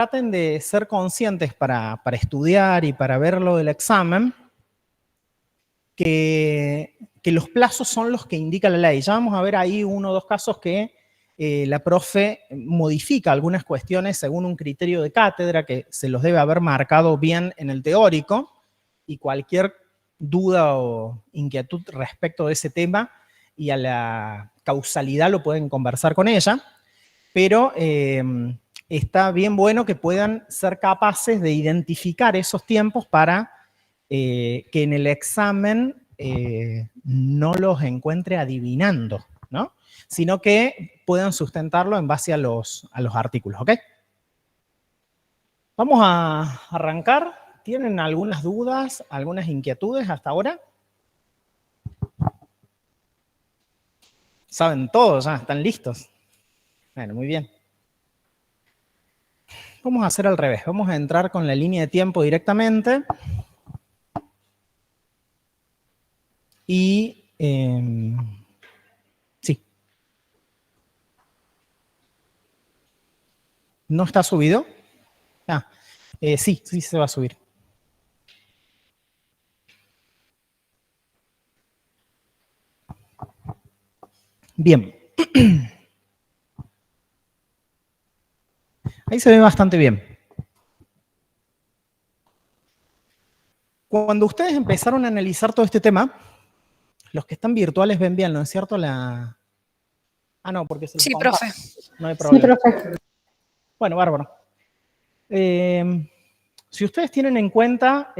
traten de ser conscientes para estudiar y para ver lo del examen, que los plazos son los que indica la ley. Ya vamos a ver ahí uno o dos casos que la profe modifica algunas cuestiones según un criterio de cátedra que se los debe haber marcado bien en el teórico, y cualquier duda o inquietud respecto de ese tema y a la causalidad lo pueden conversar con ella, pero está bien bueno que puedan ser capaces de identificar esos tiempos para que en el examen no los encuentre adivinando, ¿no? Sino que puedan sustentarlo en base a los artículos, ¿ok? Vamos a arrancar. ¿Tienen algunas dudas, algunas inquietudes hasta ahora? ¿Saben todo ya? ¿Están listos? Bueno, muy bien. Vamos a hacer al revés. Vamos a entrar con la línea de tiempo directamente. Y sí. ¿No está subido? Ah, sí se va a subir. Bien. Ahí se ve bastante bien. Cuando ustedes empezaron a analizar todo este tema, los que están virtuales ven bien, ¿no es cierto? Ah, no, porque se los Sí, comparto. profe. No hay problema. Sí, profe. Bueno, bárbaro. Si ustedes tienen en cuenta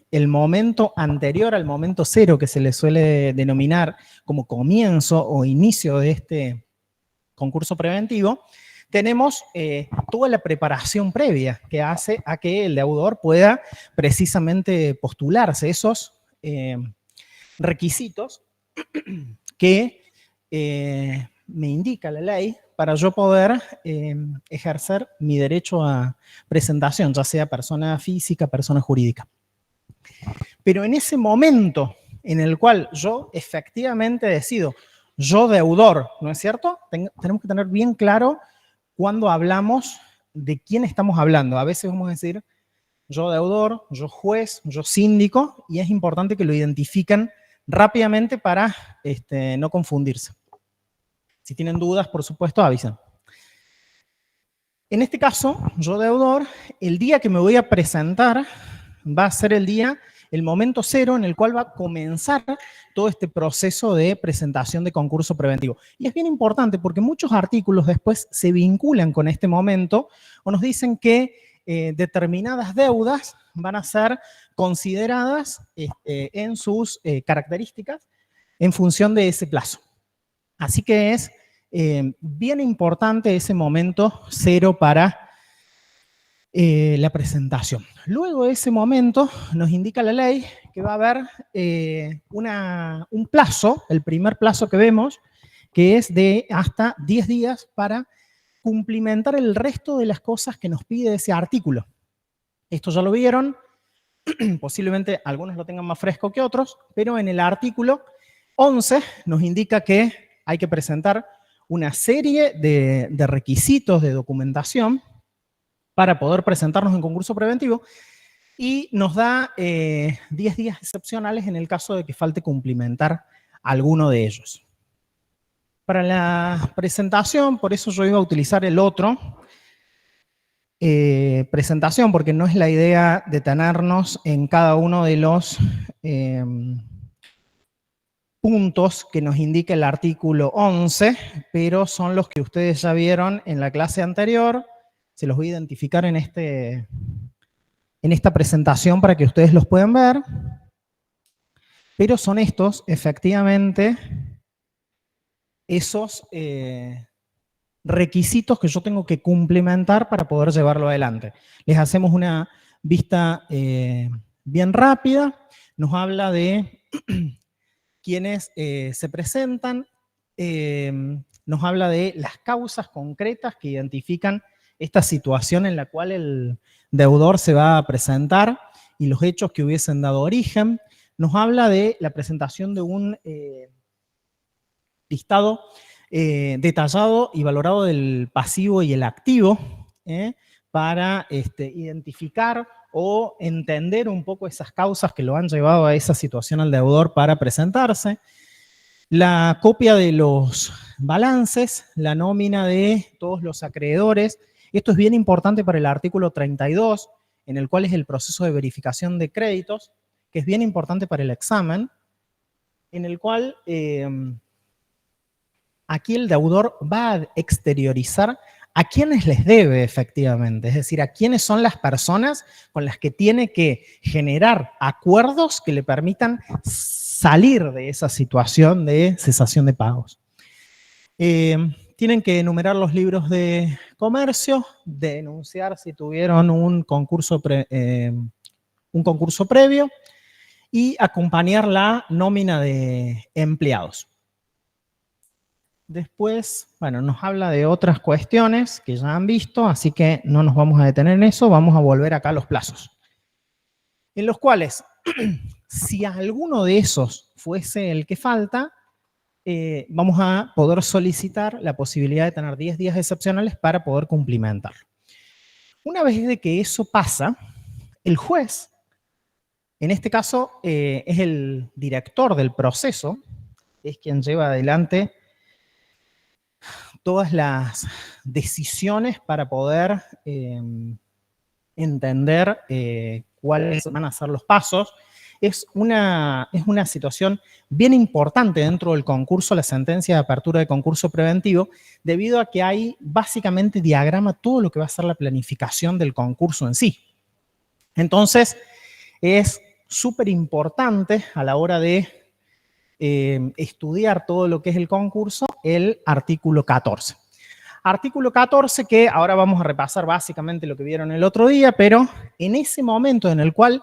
el momento anterior al momento cero, que se le suele denominar como comienzo o inicio de este concurso preventivo, tenemos toda la preparación previa que hace a que el deudor pueda precisamente postularse esos requisitos que me indica la ley para yo poder ejercer mi derecho a presentación, ya sea persona física, persona jurídica. Pero en ese momento en el cual yo efectivamente decido, yo deudor, ¿no es cierto? Tenemos que tener bien claro cuando hablamos de quién estamos hablando. A veces vamos a decir yo deudor, yo juez, yo síndico, y es importante que lo identifiquen rápidamente para no confundirse. Si tienen dudas, por supuesto, avisen. En este caso, yo deudor, el día que me voy a presentar va a ser el momento cero en el cual va a comenzar todo este proceso de presentación de concurso preventivo. Y es bien importante porque muchos artículos después se vinculan con este momento o nos dicen que determinadas deudas van a ser consideradas en sus características en función de ese plazo. Así que es bien importante ese momento cero para la presentación. Luego de ese momento nos indica la ley que va a haber un plazo, el primer plazo que vemos, que es de hasta 10 días para cumplimentar el resto de las cosas que nos pide ese artículo. Esto ya lo vieron, posiblemente algunos lo tengan más fresco que otros, pero en el artículo 11 nos indica que hay que presentar una serie de requisitos de documentación para poder presentarnos en concurso preventivo y nos da 10 días excepcionales en el caso de que falte cumplimentar alguno de ellos. Para la presentación, por eso yo iba a utilizar el otro, presentación, porque no es la idea detenernos en cada uno de los puntos que nos indica el artículo 11, pero son los que ustedes ya vieron en la clase anterior. Se los voy a identificar en esta presentación para que ustedes los puedan ver. Pero son estos, efectivamente, esos requisitos que yo tengo que cumplimentar para poder llevarlo adelante. Les hacemos una vista bien rápida. Nos habla de quienes se presentan, nos habla de las causas concretas que identifican esta situación en la cual el deudor se va a presentar y los hechos que hubiesen dado origen. Nos habla de la presentación de un listado detallado y valorado del pasivo y el activo, para identificar o entender un poco esas causas que lo han llevado a esa situación al deudor para presentarse. La copia de los balances, la nómina de todos los acreedores. Esto es bien importante para el artículo 32, en el cual es el proceso de verificación de créditos, que es bien importante para el examen, en el cual aquí el deudor va a exteriorizar a quiénes les debe efectivamente, es decir, a quiénes son las personas con las que tiene que generar acuerdos que le permitan salir de esa situación de cesación de pagos. Tienen que enumerar los libros de comercio, denunciar si tuvieron un concurso previo y acompañar la nómina de empleados. Después, bueno, nos habla de otras cuestiones que ya han visto, así que no nos vamos a detener en eso, vamos a volver acá a los plazos. En los cuales, si alguno de esos fuese el que falta, vamos a poder solicitar la posibilidad de tener 10 días excepcionales para poder cumplimentarlo. Una vez de que eso pasa, el juez, en este caso es el director del proceso, es quien lleva adelante todas las decisiones para poder entender cuáles van a ser los pasos. Es una situación bien importante dentro del concurso, la sentencia de apertura de concurso preventivo, debido a que hay básicamente diagrama todo lo que va a ser la planificación del concurso en sí. Entonces, es súper importante a la hora de estudiar todo lo que es el concurso, el artículo 14. Artículo 14 que ahora vamos a repasar básicamente lo que vieron el otro día, pero en ese momento en el cual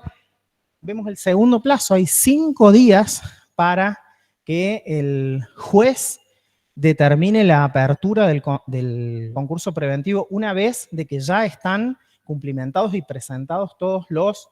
vemos el segundo plazo, hay 5 días para que el juez determine la apertura del concurso preventivo una vez de que ya están cumplimentados y presentados todos los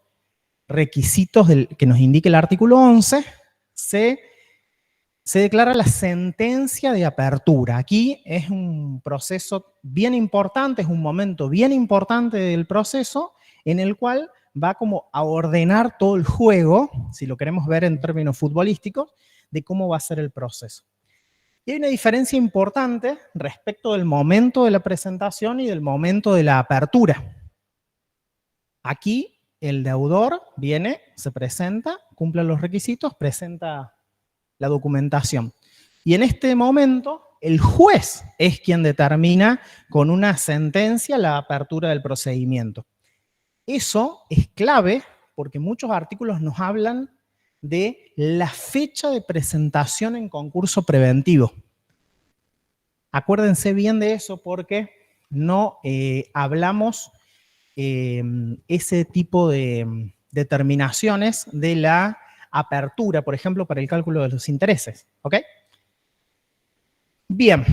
requisitos que nos indica el artículo 11, se declara la sentencia de apertura. Aquí es un proceso bien importante, es un momento bien importante del proceso en el cual va como a ordenar todo el juego, si lo queremos ver en términos futbolísticos, de cómo va a ser el proceso. Y hay una diferencia importante respecto del momento de la presentación y del momento de la apertura. Aquí el deudor viene, se presenta, cumple los requisitos, presenta la documentación. Y en este momento, el juez es quien determina con una sentencia la apertura del procedimiento. Eso es clave porque muchos artículos nos hablan de la fecha de presentación en concurso preventivo. Acuérdense bien de eso porque no hablamos ese tipo de determinaciones de la apertura, por ejemplo, para el cálculo de los intereses. ¿Ok? Bien.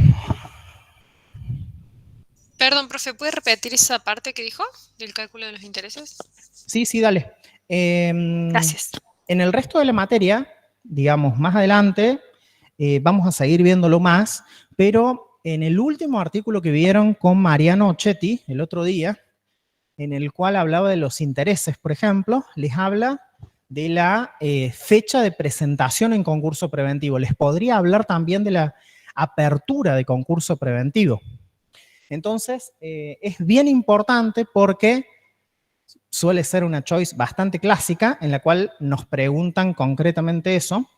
Perdón, profe, ¿puede repetir esa parte que dijo del cálculo de los intereses? Sí, dale. Gracias. En el resto de la materia, digamos, más adelante, vamos a seguir viéndolo más, pero en el último artículo que vieron con Mariano Chetti el otro día, en el cual hablaba de los intereses, por ejemplo, les habla de la fecha de presentación en concurso preventivo. Les podría hablar también de la apertura de concurso preventivo. Entonces, es bien importante porque suele ser una choice bastante clásica en la cual nos preguntan concretamente eso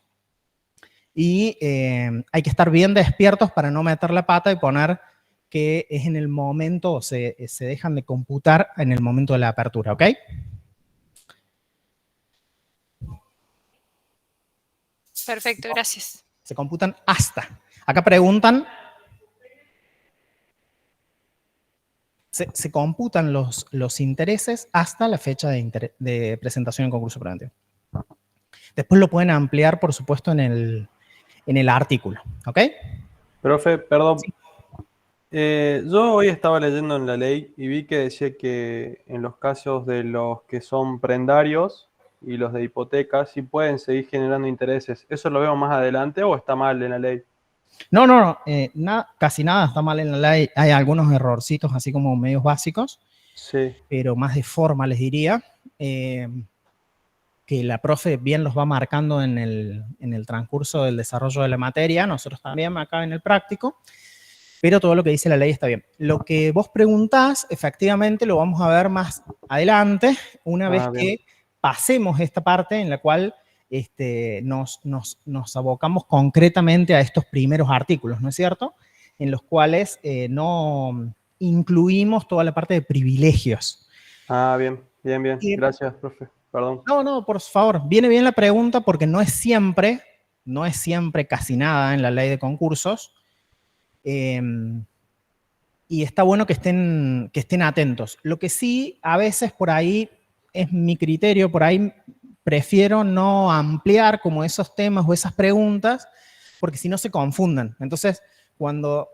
y hay que estar bien despiertos para no meter la pata y poner que es en el momento, se dejan de computar en el momento de la apertura, ¿ok? Perfecto, gracias. Se computan hasta. Acá preguntan, se computan los intereses hasta la fecha de presentación en concurso preventivo. Después lo pueden ampliar, por supuesto, en el artículo, ¿ok? Profe, perdón. Sí. Yo hoy estaba leyendo en la ley y vi que decía que en los casos de los que son prendarios y los de hipoteca sí pueden seguir generando intereses. ¿Eso lo vemos más adelante o está mal en la ley? No, casi nada está mal en la ley. Hay algunos errorcitos así como medios básicos. Sí. pero más de forma les diría, que la profe bien los va marcando en el transcurso del desarrollo de la materia, nosotros también acá en el práctico, pero todo lo que dice la ley está bien. Lo que vos preguntás, efectivamente, lo vamos a ver más adelante, una vez Bien. que pasemos esta parte en la cual nos abocamos concretamente a estos primeros artículos, ¿no es cierto? En los cuales no incluimos toda la parte de privilegios. Bien. Y- Gracias, profe. Perdón. no, por favor, viene bien la pregunta porque no es siempre casi nada en la ley de concursos. Y está bueno que estén atentos. Lo que sí, a veces por ahí es mi criterio, por ahí prefiero no ampliar como esos temas o esas preguntas, porque si no se confunden. Entonces, cuando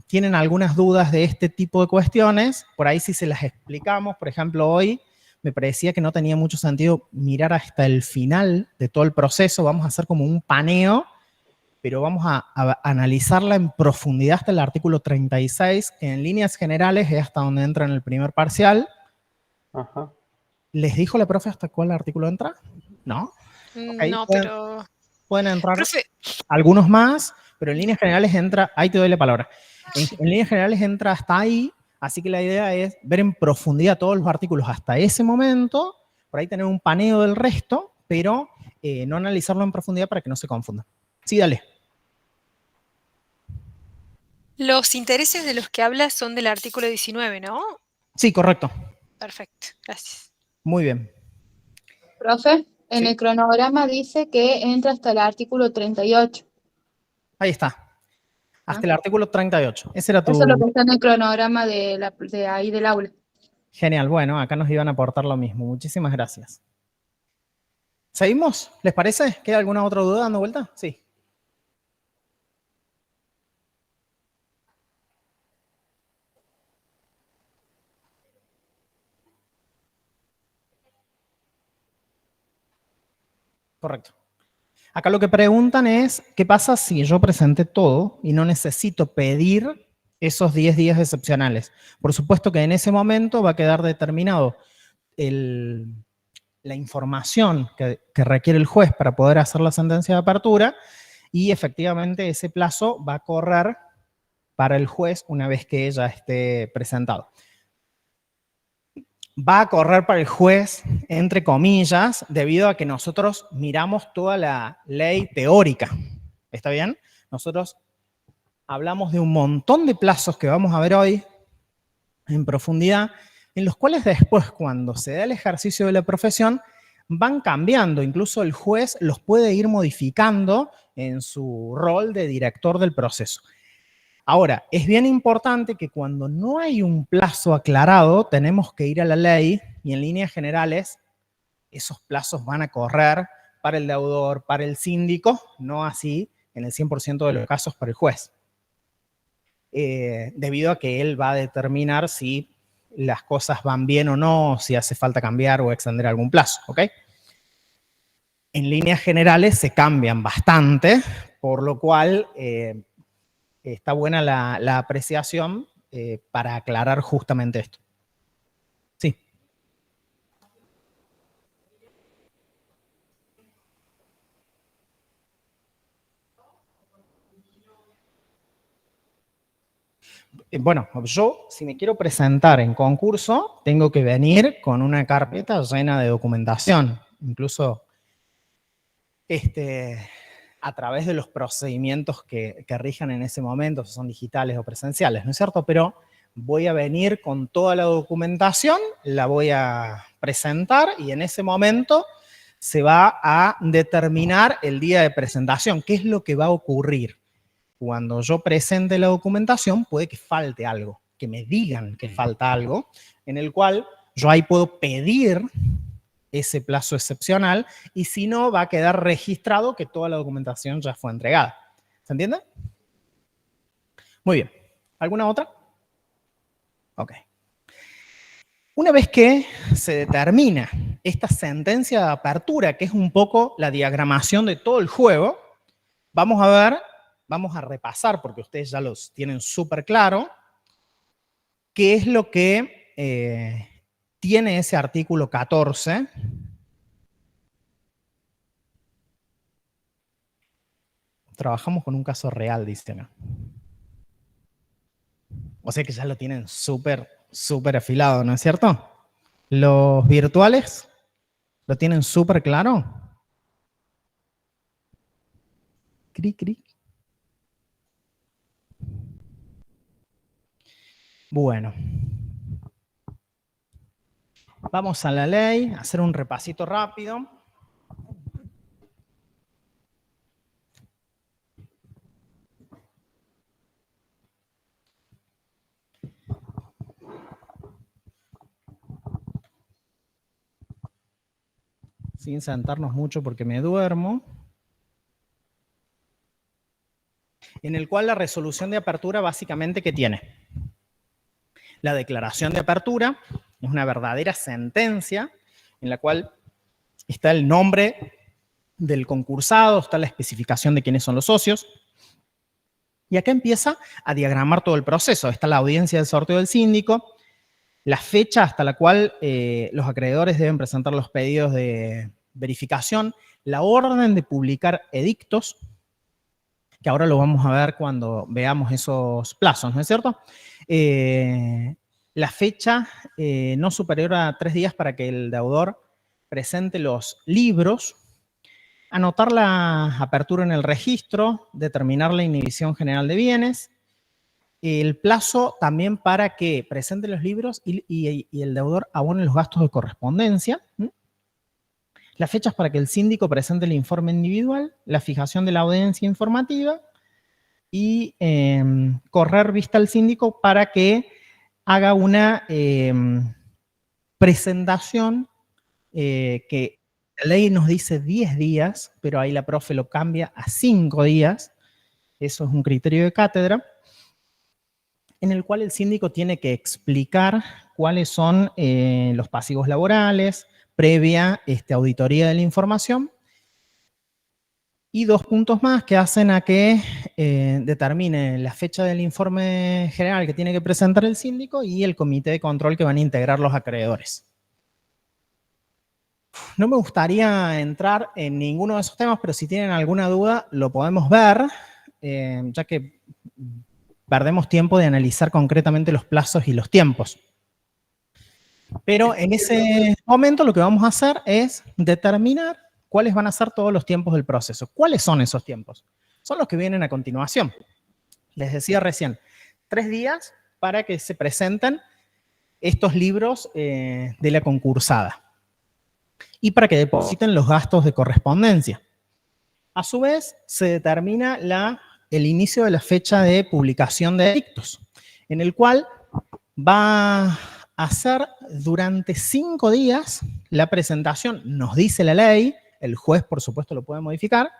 tienen algunas dudas de este tipo de cuestiones, por ahí sí se las explicamos. Por ejemplo, hoy me parecía que no tenía mucho sentido mirar hasta el final de todo el proceso. Vamos a hacer como un paneo, pero vamos a analizarla en profundidad hasta el artículo 36, que en líneas generales es hasta donde entra en el primer parcial. Ajá. ¿Les dijo la profe hasta cuál artículo entra? ¿No? Okay, No, pero... pueden entrar Profe, algunos más, pero en líneas generales entra, ahí te doy la palabra, en líneas generales entra hasta ahí, así que la idea es ver en profundidad todos los artículos hasta ese momento, por ahí tener un paneo del resto, pero no analizarlo en profundidad para que no se confunda. Sí, dale. los intereses de los que hablas son del artículo 19, ¿no? Sí, correcto. Perfecto, gracias. Muy bien. Profe, en Sí. el cronograma dice que entra hasta el artículo 38. Ahí está. Hasta el artículo 38. Ese era tu... Eso es lo que está en el cronograma de ahí del aula. Genial. Bueno, acá nos iban a aportar lo mismo. Muchísimas gracias. ¿Seguimos? ¿Les parece? ¿Queda alguna otra duda dando vuelta? Sí. Correcto. Acá lo que preguntan es, ¿qué pasa si yo presenté todo y no necesito pedir esos 10 días excepcionales? Por supuesto que en ese momento va a quedar determinado la información que requiere el juez para poder hacer la sentencia de apertura y efectivamente ese plazo va a correr para el juez una vez que ella esté presentado. Va a correr para el juez, entre comillas, debido a que nosotros miramos toda la ley teórica. ¿Está bien? Nosotros hablamos de un montón de plazos que vamos a ver hoy en profundidad, en los cuales después, cuando se da el ejercicio de la profesión, van cambiando. Incluso el juez los puede ir modificando en su rol de director del proceso. Ahora, es bien importante que cuando no hay un plazo aclarado, tenemos que ir a la ley y en líneas generales esos plazos van a correr para el deudor, para el síndico, no así en el 100% de los casos para el juez. Debido a que él va a determinar si las cosas van bien o no, si hace falta cambiar o extender algún plazo, ¿ok? En líneas generales se cambian bastante, por lo cual está buena la apreciación para aclarar justamente esto. Sí. Bueno, yo si me quiero presentar en concurso, tengo que venir con una carpeta llena de documentación, incluso a través de los procedimientos que rijan en ese momento, si son digitales o presenciales, ¿no es cierto? Pero voy a venir con toda la documentación, la voy a presentar y en ese momento se va a determinar el día de presentación. ¿Qué es lo que va a ocurrir? Cuando yo presente la documentación, puede que falte algo, que me digan que falta algo, en el cual yo ahí puedo pedir ese plazo excepcional y si no, va a quedar registrado que toda la documentación ya fue entregada. ¿Se entiende? Muy bien. ¿Alguna otra? Ok. Una vez que se determina esta sentencia de apertura, que es un poco la diagramación de todo el juego, vamos a repasar, porque ustedes ya los tienen súper claro, qué es lo que tiene ese artículo 14. Trabajamos con un caso real, dice, ¿no? O sea que ya lo tienen súper afilado, ¿no es cierto? Los virtuales lo tienen súper claro. Cric, cric. Bueno. Vamos a la ley, a hacer un repasito rápido. Sin sentarnos mucho porque me duermo. En el cual la resolución de apertura básicamente, ¿qué tiene? La declaración de apertura es una verdadera sentencia en la cual está el nombre del concursado, está la especificación de quiénes son los socios. Y acá empieza a diagramar todo el proceso. Está la audiencia del sorteo del síndico, la fecha hasta la cual los acreedores deben presentar los pedidos de verificación, la orden de publicar edictos, que ahora lo vamos a ver cuando veamos esos plazos, ¿no es cierto? La fecha no superior a 3 días para que el deudor presente los libros, anotar la apertura en el registro, determinar la inhibición general de bienes, el plazo también para que presente los libros y el deudor abone los gastos de correspondencia, las fechas para que el síndico presente el informe individual, la fijación de la audiencia informativa y correr vista al síndico para que haga una presentación que la ley nos dice 10 días, pero ahí la profe lo cambia a 5 días. Eso es un criterio de cátedra, en el cual el síndico tiene que explicar cuáles son los pasivos laborales, previa auditoría de la información, y 2 puntos más que hacen a que determine la fecha del informe general que tiene que presentar el síndico y el comité de control que van a integrar los acreedores. No me gustaría entrar en ninguno de esos temas, pero si tienen alguna duda lo podemos ver, ya que perdemos tiempo de analizar concretamente los plazos y los tiempos. Pero en ese momento lo que vamos a hacer es determinar cuáles van a ser todos los tiempos del proceso. ¿Cuáles son esos tiempos? Son los que vienen a continuación. Les decía recién, 3 días para que se presenten estos libros de la concursada y para que depositen los gastos de correspondencia. A su vez, se determina el inicio de la fecha de publicación de edictos, en el cual va a ser durante 5 días la presentación, nos dice la ley, el juez por supuesto lo puede modificar,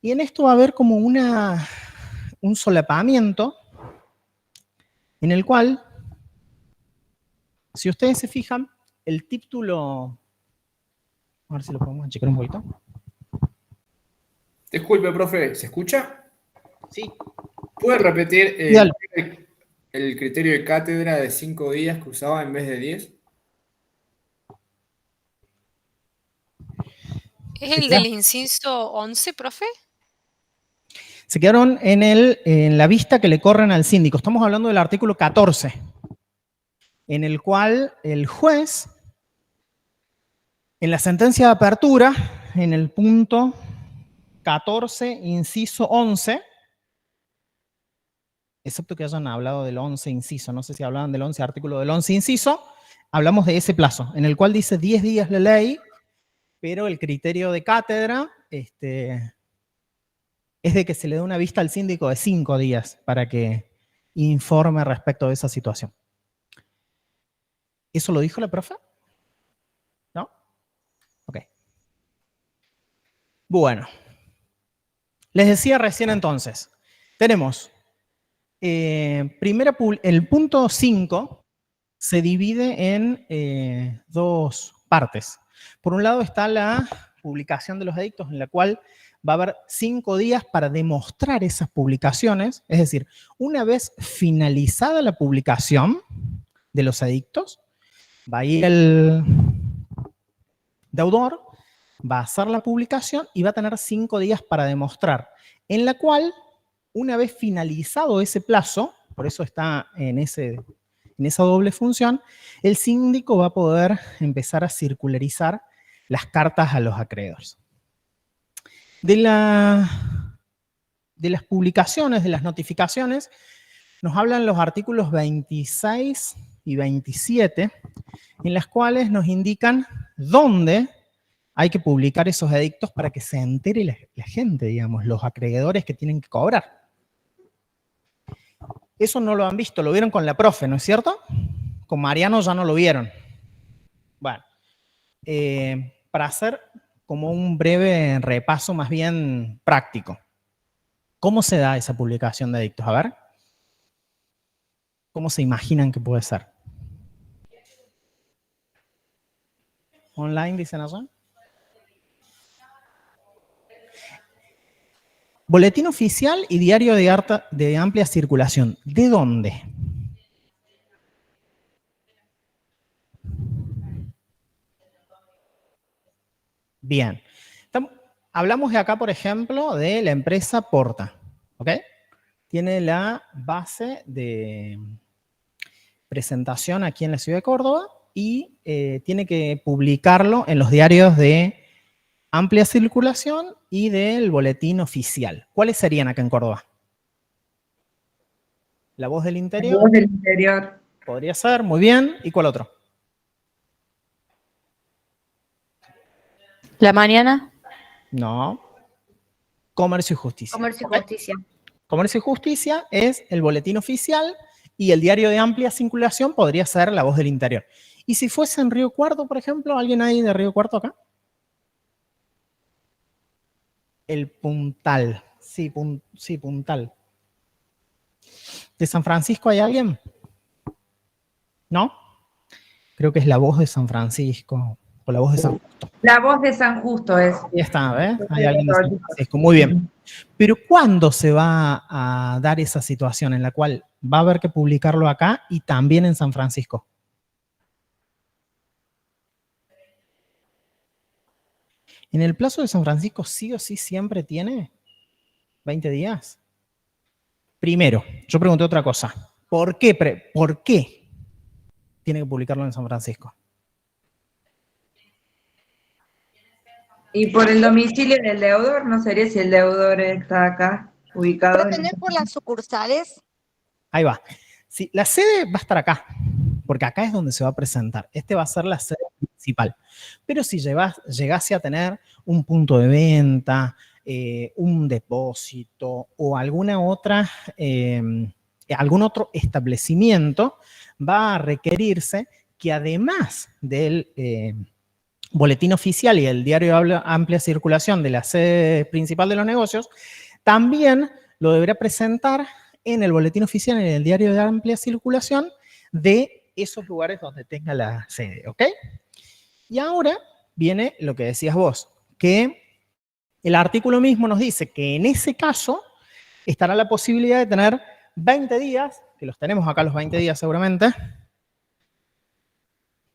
y en esto va a haber como un solapamiento en el cual, si ustedes se fijan, el título, a ver si lo podemos checar un poquito. Disculpe, profe, ¿se escucha? Sí. ¿Puede repetir Dale. el criterio de cátedra de 5 días que usaba en vez de 10? ¿Es el del inciso 11, profe? Se quedaron en la vista que le corren al síndico. Estamos hablando del artículo 14, en el cual el juez, en la sentencia de apertura, en el punto 14, inciso 11, excepto que hayan hablado del 11 inciso, no sé si hablaban del 11 artículo del 11 inciso, hablamos de ese plazo, en el cual dice 10 días la ley, pero el criterio de cátedra es de que se le dé una vista al síndico de 5 días para que informe respecto de esa situación. ¿Eso lo dijo la profe? ¿No? Ok. Bueno. Les decía recién entonces, tenemos el punto 5 se divide en 2 partes. Por un lado está la publicación de los edictos, en la cual va a haber 5 días para demostrar esas publicaciones. Es decir, una vez finalizada la publicación, de los edictos, va a ir el deudor, va a hacer la publicación y va a tener 5 días para demostrar, en la cual, una vez finalizado ese plazo, por eso está en esa doble función, el síndico va a poder empezar a circularizar las cartas a los acreedores. De las publicaciones, de las notificaciones, nos hablan los artículos 26 y 27, en las cuales nos indican dónde hay que publicar esos edictos para que se entere la gente, digamos, los acreedores que tienen que cobrar. Eso no lo han visto, lo vieron con la profe, ¿no es cierto? Con Mariano ya no lo vieron. Bueno, para hacer como un breve repaso más bien práctico. ¿Cómo se da esa publicación de edictos? A ver. ¿Cómo se imaginan que puede ser? ¿Online dicen allá? Boletín oficial y diario de amplia circulación. ¿De dónde? Bien. Hablamos de acá, por ejemplo, de la empresa Porta. ¿Ok? Tiene la base de presentación aquí en la ciudad de Córdoba y tiene que publicarlo en los diarios de amplia circulación y del boletín oficial. ¿Cuáles serían acá en Córdoba? La Voz del Interior. La Voz del Interior. Podría ser, muy bien. ¿Y cuál otro? La Mañana. No. Comercio y Justicia. Comercio y ¿Ok? Justicia. Comercio y Justicia es el boletín oficial y el diario de amplia circulación podría ser La Voz del Interior. ¿Y si fuese en Río Cuarto, por ejemplo? ¿Alguien ahí de Río Cuarto acá? El Puntal. Sí, Puntal. ¿De San Francisco hay alguien? ¿No? Creo que es La Voz de San Francisco o La Voz de San Justo. La Voz de San Justo es. Ahí está, ¿ves? Hay alguien de San Francisco. Muy bien. Pero ¿cuándo se va a dar esa situación en la cual va a haber que publicarlo acá y también en San Francisco? En el plazo de San Francisco sí o sí siempre tiene 20 días. Primero, yo pregunté otra cosa. ¿Por qué tiene que publicarlo en San Francisco? Y por el domicilio del deudor, no sería si el deudor está acá, ubicado. ¿Puede tener por las sucursales? Ahí va. Sí, la sede va a estar acá, porque acá es donde se va a presentar. Este va a ser la sede principal. Pero si llegase a tener un punto de venta, un depósito o algún otro establecimiento, va a requerirse que además del boletín oficial y el diario de amplia circulación de la sede principal de los negocios, también lo deberá presentar en el boletín oficial, en el diario de amplia circulación de esos lugares donde tenga la sede, ¿ok? Y ahora viene lo que decías vos, que el artículo mismo nos dice que en ese caso estará la posibilidad de tener 20 días, que los tenemos acá los 20 días seguramente.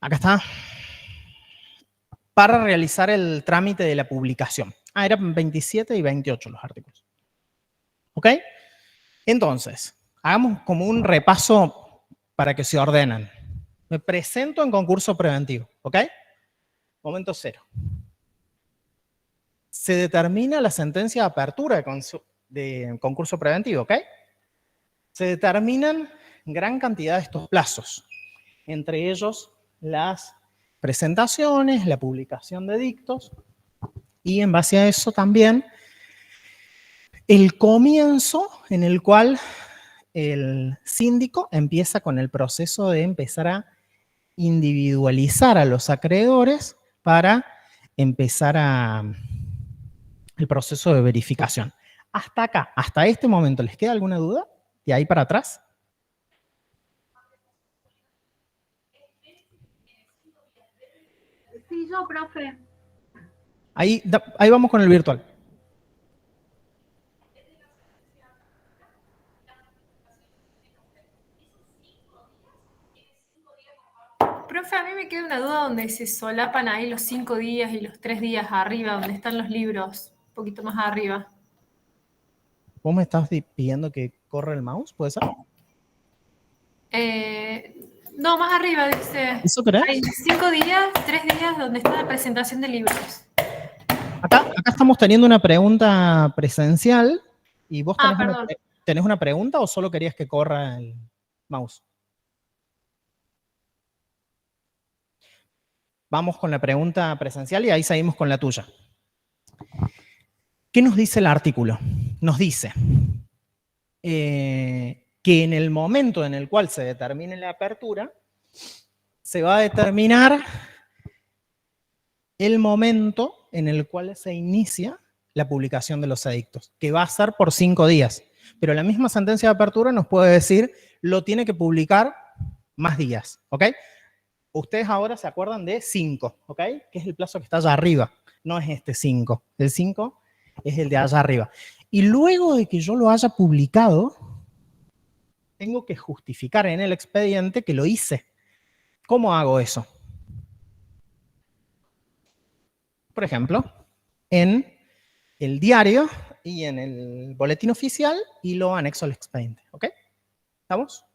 Acá está. Para realizar el trámite de la publicación. Eran 27 y 28 los artículos. ¿Ok? Entonces, hagamos como un repaso para que se ordenen. Me presento en concurso preventivo. ¿Ok? Momento cero. Se determina la sentencia de apertura de concurso preventivo. ¿Ok? Se determinan gran cantidad de estos plazos. Entre ellos, las presentaciones, la publicación de edictos y en base a eso también el comienzo en el cual el síndico empieza con el proceso de empezar a individualizar a los acreedores para empezar el proceso de verificación. Hasta acá, hasta este momento, ¿les queda alguna duda? ¿De ahí para atrás? Sí, yo, profe. Ahí vamos con el virtual. Profe, a mí me queda una duda donde se solapan ahí los 5 días y los 3 días arriba, donde están los libros, un poquito más arriba. ¿Vos me estás pidiendo que corra el mouse? ¿Puede ser? No, más arriba dice. ¿Eso querés? Hay 5 días, 3 días donde está la presentación de libros. Acá estamos teniendo una pregunta presencial y vos Perdón. tenés una pregunta o solo querías que corra el mouse. Vamos con la pregunta presencial y ahí seguimos con la tuya. ¿Qué nos dice el artículo? Nos dice que en el momento en el cual se determine la apertura, se va a determinar el momento en el cual se inicia la publicación de los edictos, que va a ser por 5 días. Pero la misma sentencia de apertura nos puede decir, lo tiene que publicar más días, ¿ok? Ustedes ahora se acuerdan de 5, ¿ok? Que es el plazo que está allá arriba. No es este 5. El 5 es el de allá arriba. Y luego de que yo lo haya publicado, tengo que justificar en el expediente que lo hice. ¿Cómo hago eso? Por ejemplo, en el diario y en el boletín oficial y lo anexo al expediente, ¿ok? ¿Estamos?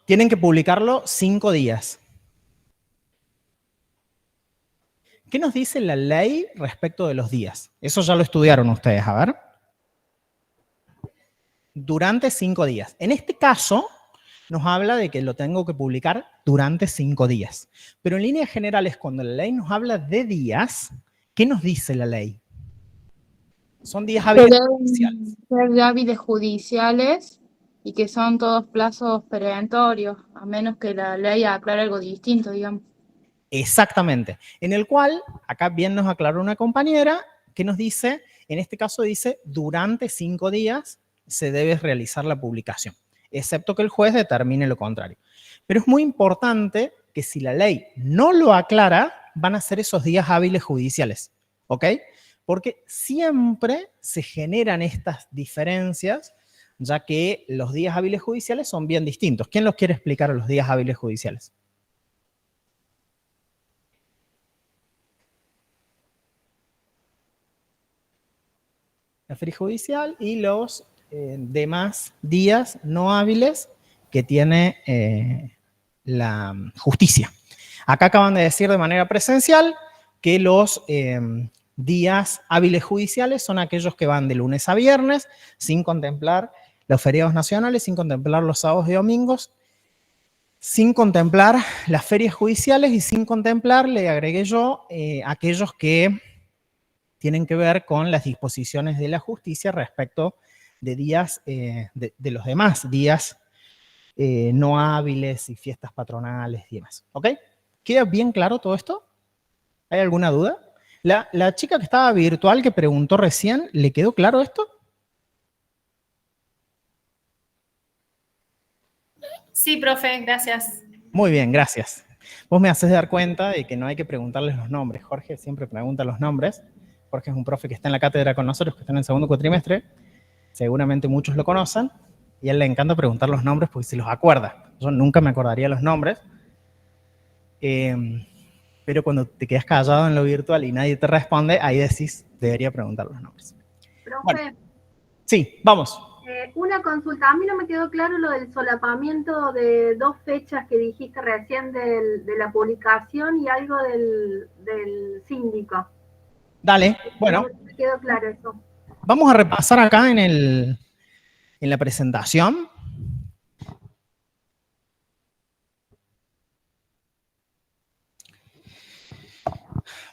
Tienen que publicarlo 5 días. ¿Qué nos dice la ley respecto de los días? Eso ya lo estudiaron ustedes, a ver. Durante 5 días. En este caso, nos habla de que lo tengo que publicar durante 5 días. Pero en líneas generales, cuando la ley nos habla de días, ¿qué nos dice la ley? Son días hábiles judiciales. Ser de hábiles judiciales y que son todos plazos perentorios, a menos que la ley aclare algo distinto, digamos. Exactamente. En el cual, acá bien nos aclaró una compañera, que nos dice, en este caso dice, durante 5 días se debe realizar la publicación, excepto que el juez determine lo contrario. Pero es muy importante que si la ley no lo aclara, van a ser esos días hábiles judiciales, ¿ok? Porque siempre se generan estas diferencias, ya que los días hábiles judiciales son bien distintos. ¿Quién los quiere explicar los días hábiles judiciales? La feria judicial y los demás días no hábiles que tiene la justicia. Acá acaban de decir de manera presencial que los días hábiles judiciales son aquellos que van de lunes a viernes, sin contemplar los feriados nacionales, sin contemplar los sábados y domingos, sin contemplar las ferias judiciales y sin contemplar, le agregué yo, aquellos que tienen que ver con las disposiciones de la justicia respecto de días, de los demás días no hábiles y fiestas patronales y demás. ¿Ok? ¿Queda bien claro todo esto? ¿Hay alguna duda? La chica que estaba virtual que preguntó recién, ¿le quedó claro esto? Sí, profe, gracias. Muy bien, gracias. Vos me haces dar cuenta de que no hay que preguntarles los nombres. Jorge siempre pregunta los nombres. Jorge es un profe que está en la cátedra con nosotros, que está en el segundo cuatrimestre. Seguramente muchos lo conocen. Y a él le encanta preguntar los nombres porque se los acuerda. Yo nunca me acordaría los nombres. Pero cuando te quedas callado en lo virtual y nadie te responde, ahí decís, debería preguntar los nombres. Profe, Bueno, sí, vamos. una consulta. A mí no me quedó claro lo del solapamiento de 2 fechas que dijiste recién de la publicación y algo del síndico. Dale, bueno. No me quedó claro eso. Vamos a repasar acá en la presentación.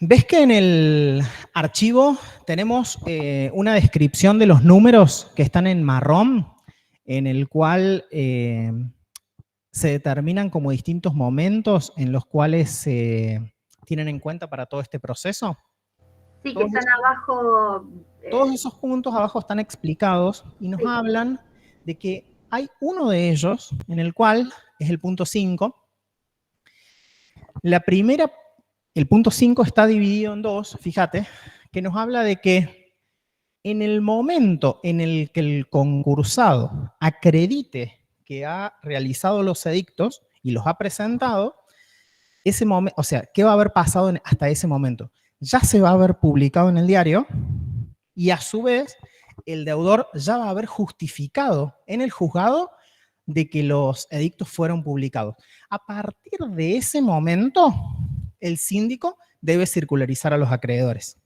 ¿Ves que en el archivo tenemos una descripción de los números que están en marrón, en el cual se determinan como distintos momentos en los cuales se tienen en cuenta para todo este proceso? Sí, que están abajo. Todos esos puntos abajo están explicados y nos hablan de que hay uno de ellos en el cual, es el punto 5, La primera, el punto 5 está dividido en dos, fíjate, que nos habla de que en el momento en el que el concursado acredite que ha realizado los edictos y los ha presentado, ese momento, o sea, ¿qué va a haber pasado hasta ese momento? Ya se va a haber publicado en el diario y a su vez el deudor ya va a haber justificado en el juzgado de que los edictos fueron publicados. A partir de ese momento, el síndico debe circularizar a los acreedores.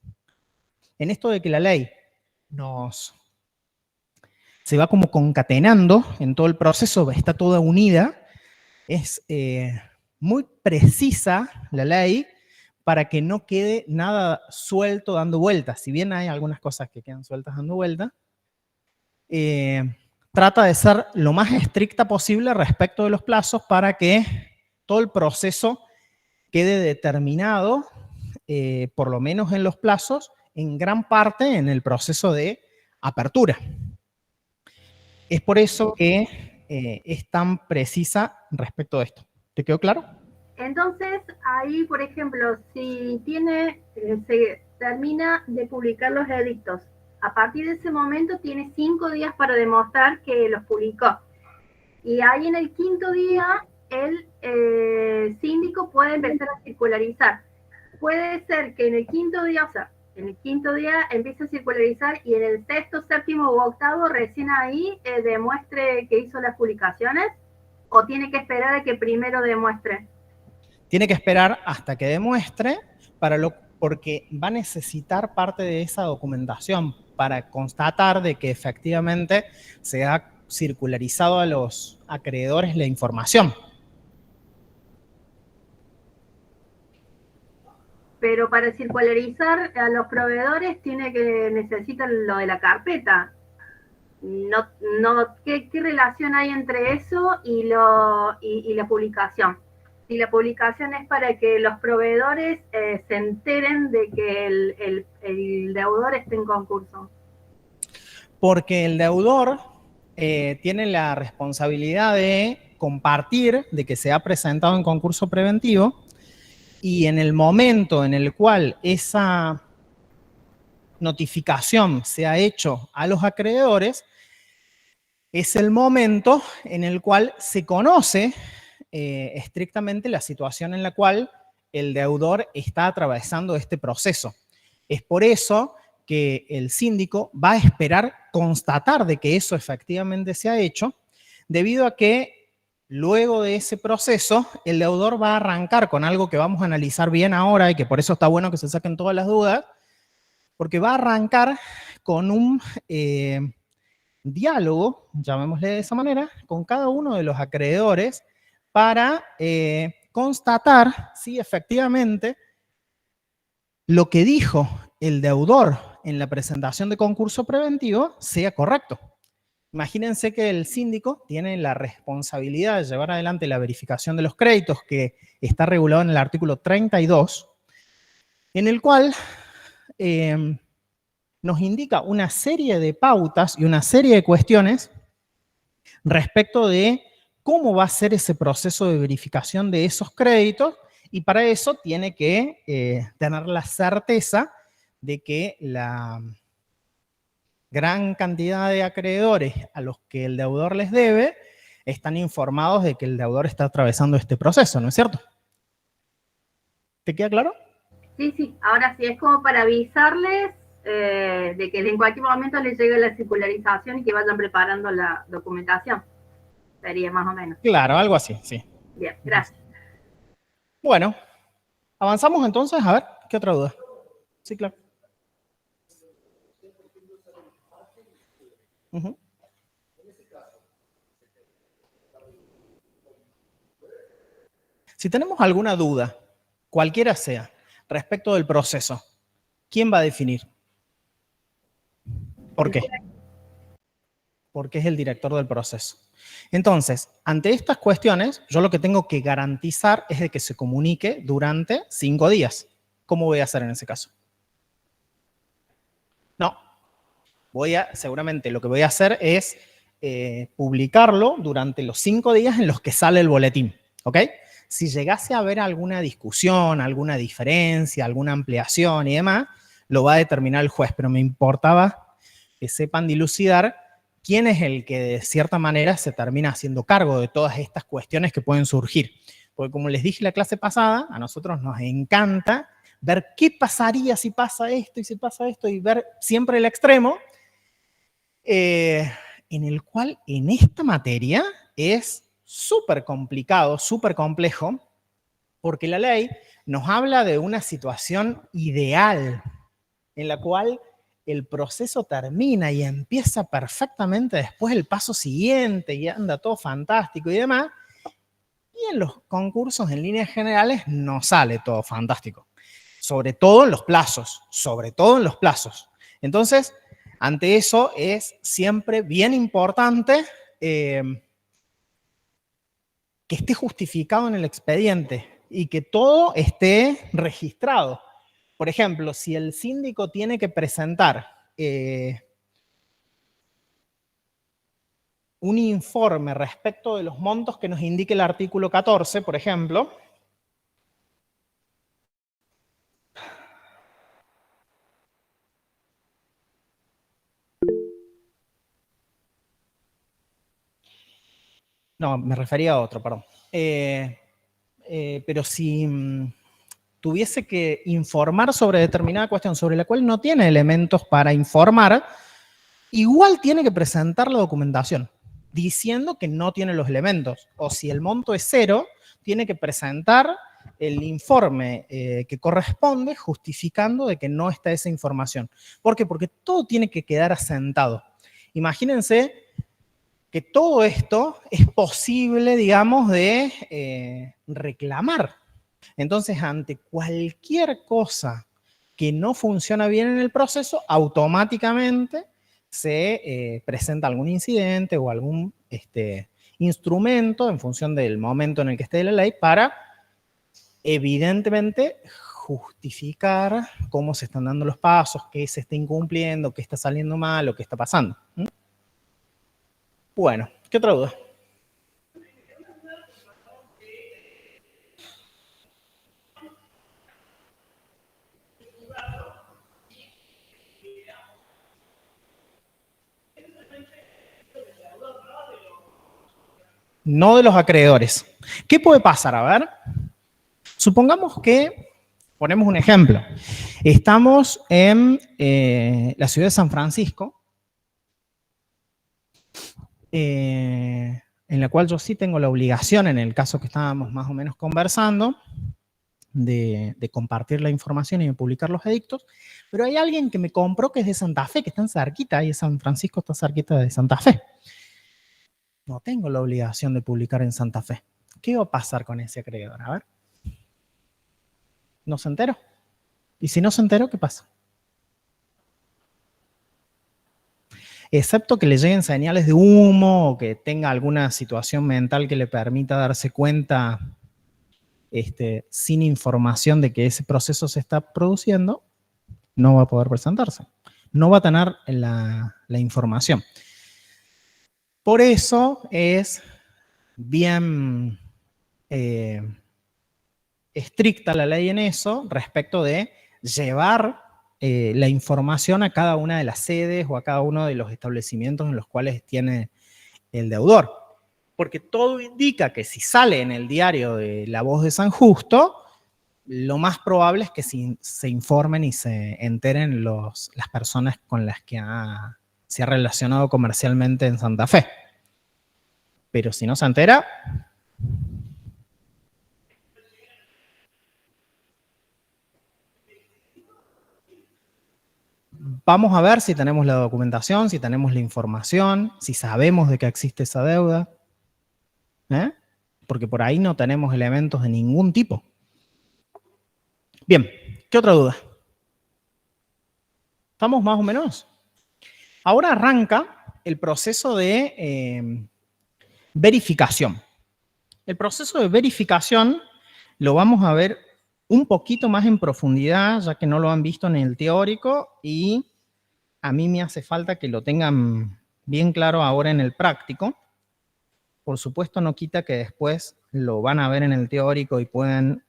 En esto de que la ley se va como concatenando en todo el proceso, está toda unida, es muy precisa la ley para que no quede nada suelto dando vueltas. Si bien hay algunas cosas que quedan sueltas dando vueltas, trata de ser lo más estricta posible respecto de los plazos para que todo el proceso quede determinado, por lo menos en los plazos, en gran parte en el proceso de apertura. Es por eso que es tan precisa respecto de esto. ¿Te quedó claro? Entonces, ahí, por ejemplo, si se termina de publicar los edictos, a partir de ese momento tiene 5 días para demostrar que los publicó. Y ahí en el 5.º día, el síndico puede empezar a circularizar. Puede ser que en el 5.º día, o sea, en el 5.º día empiece a circularizar y en el 6º, 7º u 8º recién ahí demuestre que hizo las publicaciones, o tiene que esperar a que primero demuestre. Tiene que esperar hasta que demuestre, porque va a necesitar parte de esa documentación para constatar de que efectivamente se ha circularizado a los acreedores la información. Pero para circularizar a los proveedores necesitan lo de la carpeta. ¿Qué relación hay entre eso y la publicación? Si la publicación es para que los proveedores se enteren de que el deudor esté en concurso. Porque el deudor tiene la responsabilidad de compartir de que se ha presentado en concurso preventivo, y en el momento en el cual esa notificación se ha hecho a los acreedores, es el momento en el cual se conoce estrictamente la situación en la cual el deudor está atravesando este proceso. Es por eso que el síndico va a esperar constatar de que eso efectivamente se ha hecho, debido a que luego de ese proceso el deudor va a arrancar con algo que vamos a analizar bien ahora y que por eso está bueno que se saquen todas las dudas, porque va a arrancar con un diálogo, llamémosle de esa manera, con cada uno de los acreedores para constatar si efectivamente lo que dijo el deudor en la presentación de concurso preventivo sea correcto. Imagínense que el síndico tiene la responsabilidad de llevar adelante la verificación de los créditos, que está regulado en el artículo 32, en el cual nos indica una serie de pautas y una serie de cuestiones respecto de cómo va a ser ese proceso de verificación de esos créditos, y para eso tiene que tener la certeza de que la gran cantidad de acreedores a los que el deudor les debe están informados de que el deudor está atravesando este proceso, ¿no es cierto? ¿Te queda claro? Sí. Ahora sí, es como para avisarles de que en cualquier momento les llegue la circularización y que vayan preparando la documentación. Sería más o menos. Claro, algo así, sí. Bien, gracias. Bueno, avanzamos entonces. A ver, ¿qué otra duda? Sí, claro. Uh-huh. Si tenemos alguna duda, cualquiera sea, respecto del proceso, ¿quién va a definir? ¿Por qué? Porque es el director del proceso. Entonces, ante estas cuestiones, yo lo que tengo que garantizar es de que se comunique durante 5 días. ¿Cómo voy a hacer en ese caso? No. Seguramente lo que voy a hacer es publicarlo durante los 5 días en los que sale el boletín, ¿ok? si llegase a haber alguna discusión, alguna diferencia, alguna ampliación y demás, lo va a determinar el juez, pero me importaba que sepan dilucidar quién es el que de cierta manera se termina haciendo cargo de todas estas cuestiones que pueden surgir. Porque como les dije la clase pasada, a nosotros nos encanta ver qué pasaría si pasa esto y si pasa esto y ver siempre el extremo, en el cual en esta materia es súper complicado, súper complejo, porque la ley nos habla de una situación ideal en la cual el proceso termina y empieza perfectamente después el paso siguiente y anda todo fantástico y demás. Y en los concursos en líneas generales no sale todo fantástico. Sobre todo en los plazos, sobre todo en los plazos. Entonces, ante eso es siempre bien importante que esté justificado en el expediente y que todo esté registrado. Por ejemplo, si el síndico tiene que presentar un informe respecto de los montos que nos indique el artículo 14, por ejemplo, no, me refería a otro, perdón. Pero si tuviese que informar sobre determinada cuestión sobre la cual no tiene elementos para informar, igual tiene que presentar la documentación diciendo que no tiene los elementos. O si el monto es 0, tiene que presentar el informe que corresponde justificando de que no está esa información. ¿Por qué? Porque todo tiene que quedar asentado. Imagínense que todo esto es posible, digamos, de reclamar. Entonces, ante cualquier cosa que no funciona bien en el proceso, automáticamente se presenta algún incidente o algún instrumento en función del momento en el que esté la ley para, evidentemente, justificar cómo se están dando los pasos, qué se está incumpliendo, qué está saliendo mal o qué está pasando. Bueno, ¿qué otra duda? No de los acreedores. ¿Qué puede pasar? A ver, supongamos que, ponemos un ejemplo, estamos en la ciudad de San Francisco, en la cual yo sí tengo la obligación, en el caso que estábamos más o menos conversando, de compartir la información y de publicar los edictos, pero hay alguien que me compró que es de Santa Fe, que está cerquita, y San Francisco está cerquita de Santa Fe. No tengo la obligación de publicar en Santa Fe. ¿Qué va a pasar con ese acreedor? A ver. ¿No se enteró? Y si no se enteró, ¿qué pasa? Excepto que le lleguen señales de humo o que tenga alguna situación mental que le permita darse cuenta sin información de que ese proceso se está produciendo, no va a poder presentarse. No va a tener la información. Por eso es bien estricta la ley en eso respecto de llevar la información a cada una de las sedes o a cada uno de los establecimientos en los cuales tiene el deudor. Porque todo indica que si sale en el diario de La Voz de San Justo, lo más probable es que se informen y se enteren las personas con las que se ha relacionado comercialmente en Santa Fe. Pero si no se entera, vamos a ver si tenemos la documentación, si tenemos la información, si sabemos de que existe esa deuda. Porque por ahí no tenemos elementos de ningún tipo. Bien, ¿qué otra duda? ¿Estamos más o menos? Ahora arranca el proceso de verificación. El proceso de verificación lo vamos a ver un poquito más en profundidad, ya que no lo han visto en el teórico y a mí me hace falta que lo tengan bien claro ahora en el práctico. Por supuesto, no quita que después lo van a ver en el teórico y pueden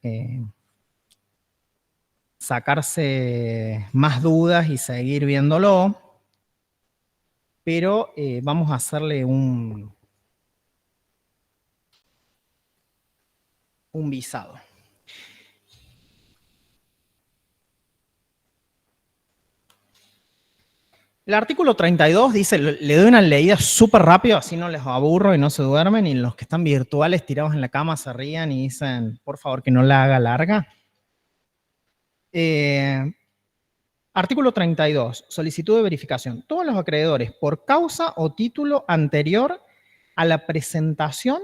sacarse más dudas y seguir viéndolo, pero vamos a hacerle un visado. El artículo 32 dice, le doy una leída súper rápido, así no les aburro y no se duermen, y los que están virtuales tirados en la cama se rían y dicen, por favor, que no la haga larga. Artículo 32, solicitud de verificación. Todos los acreedores, por causa o título anterior a la presentación,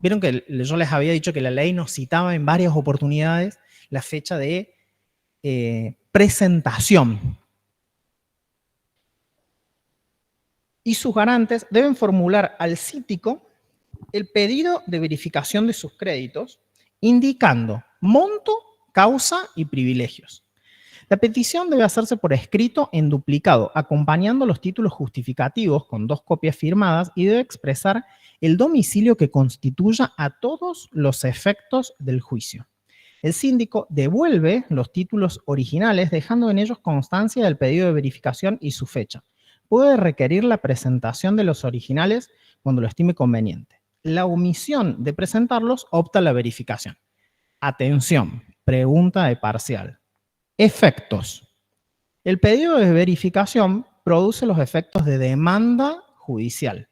vieron que yo les había dicho que la ley nos citaba en varias oportunidades la fecha de presentación. Y sus garantes deben formular al síndico el pedido de verificación de sus créditos, indicando monto, causa y privilegios. La petición debe hacerse por escrito en duplicado, acompañando los títulos justificativos con 2 copias firmadas, y debe expresar el domicilio que constituya a todos los efectos del juicio. El síndico devuelve los títulos originales, dejando en ellos constancia del pedido de verificación y su fecha. Puede requerir la presentación de los originales cuando lo estime conveniente. La omisión de presentarlos opta a la verificación. Atención, pregunta de parcial. Efectos. El pedido de verificación produce los efectos de demanda judicial.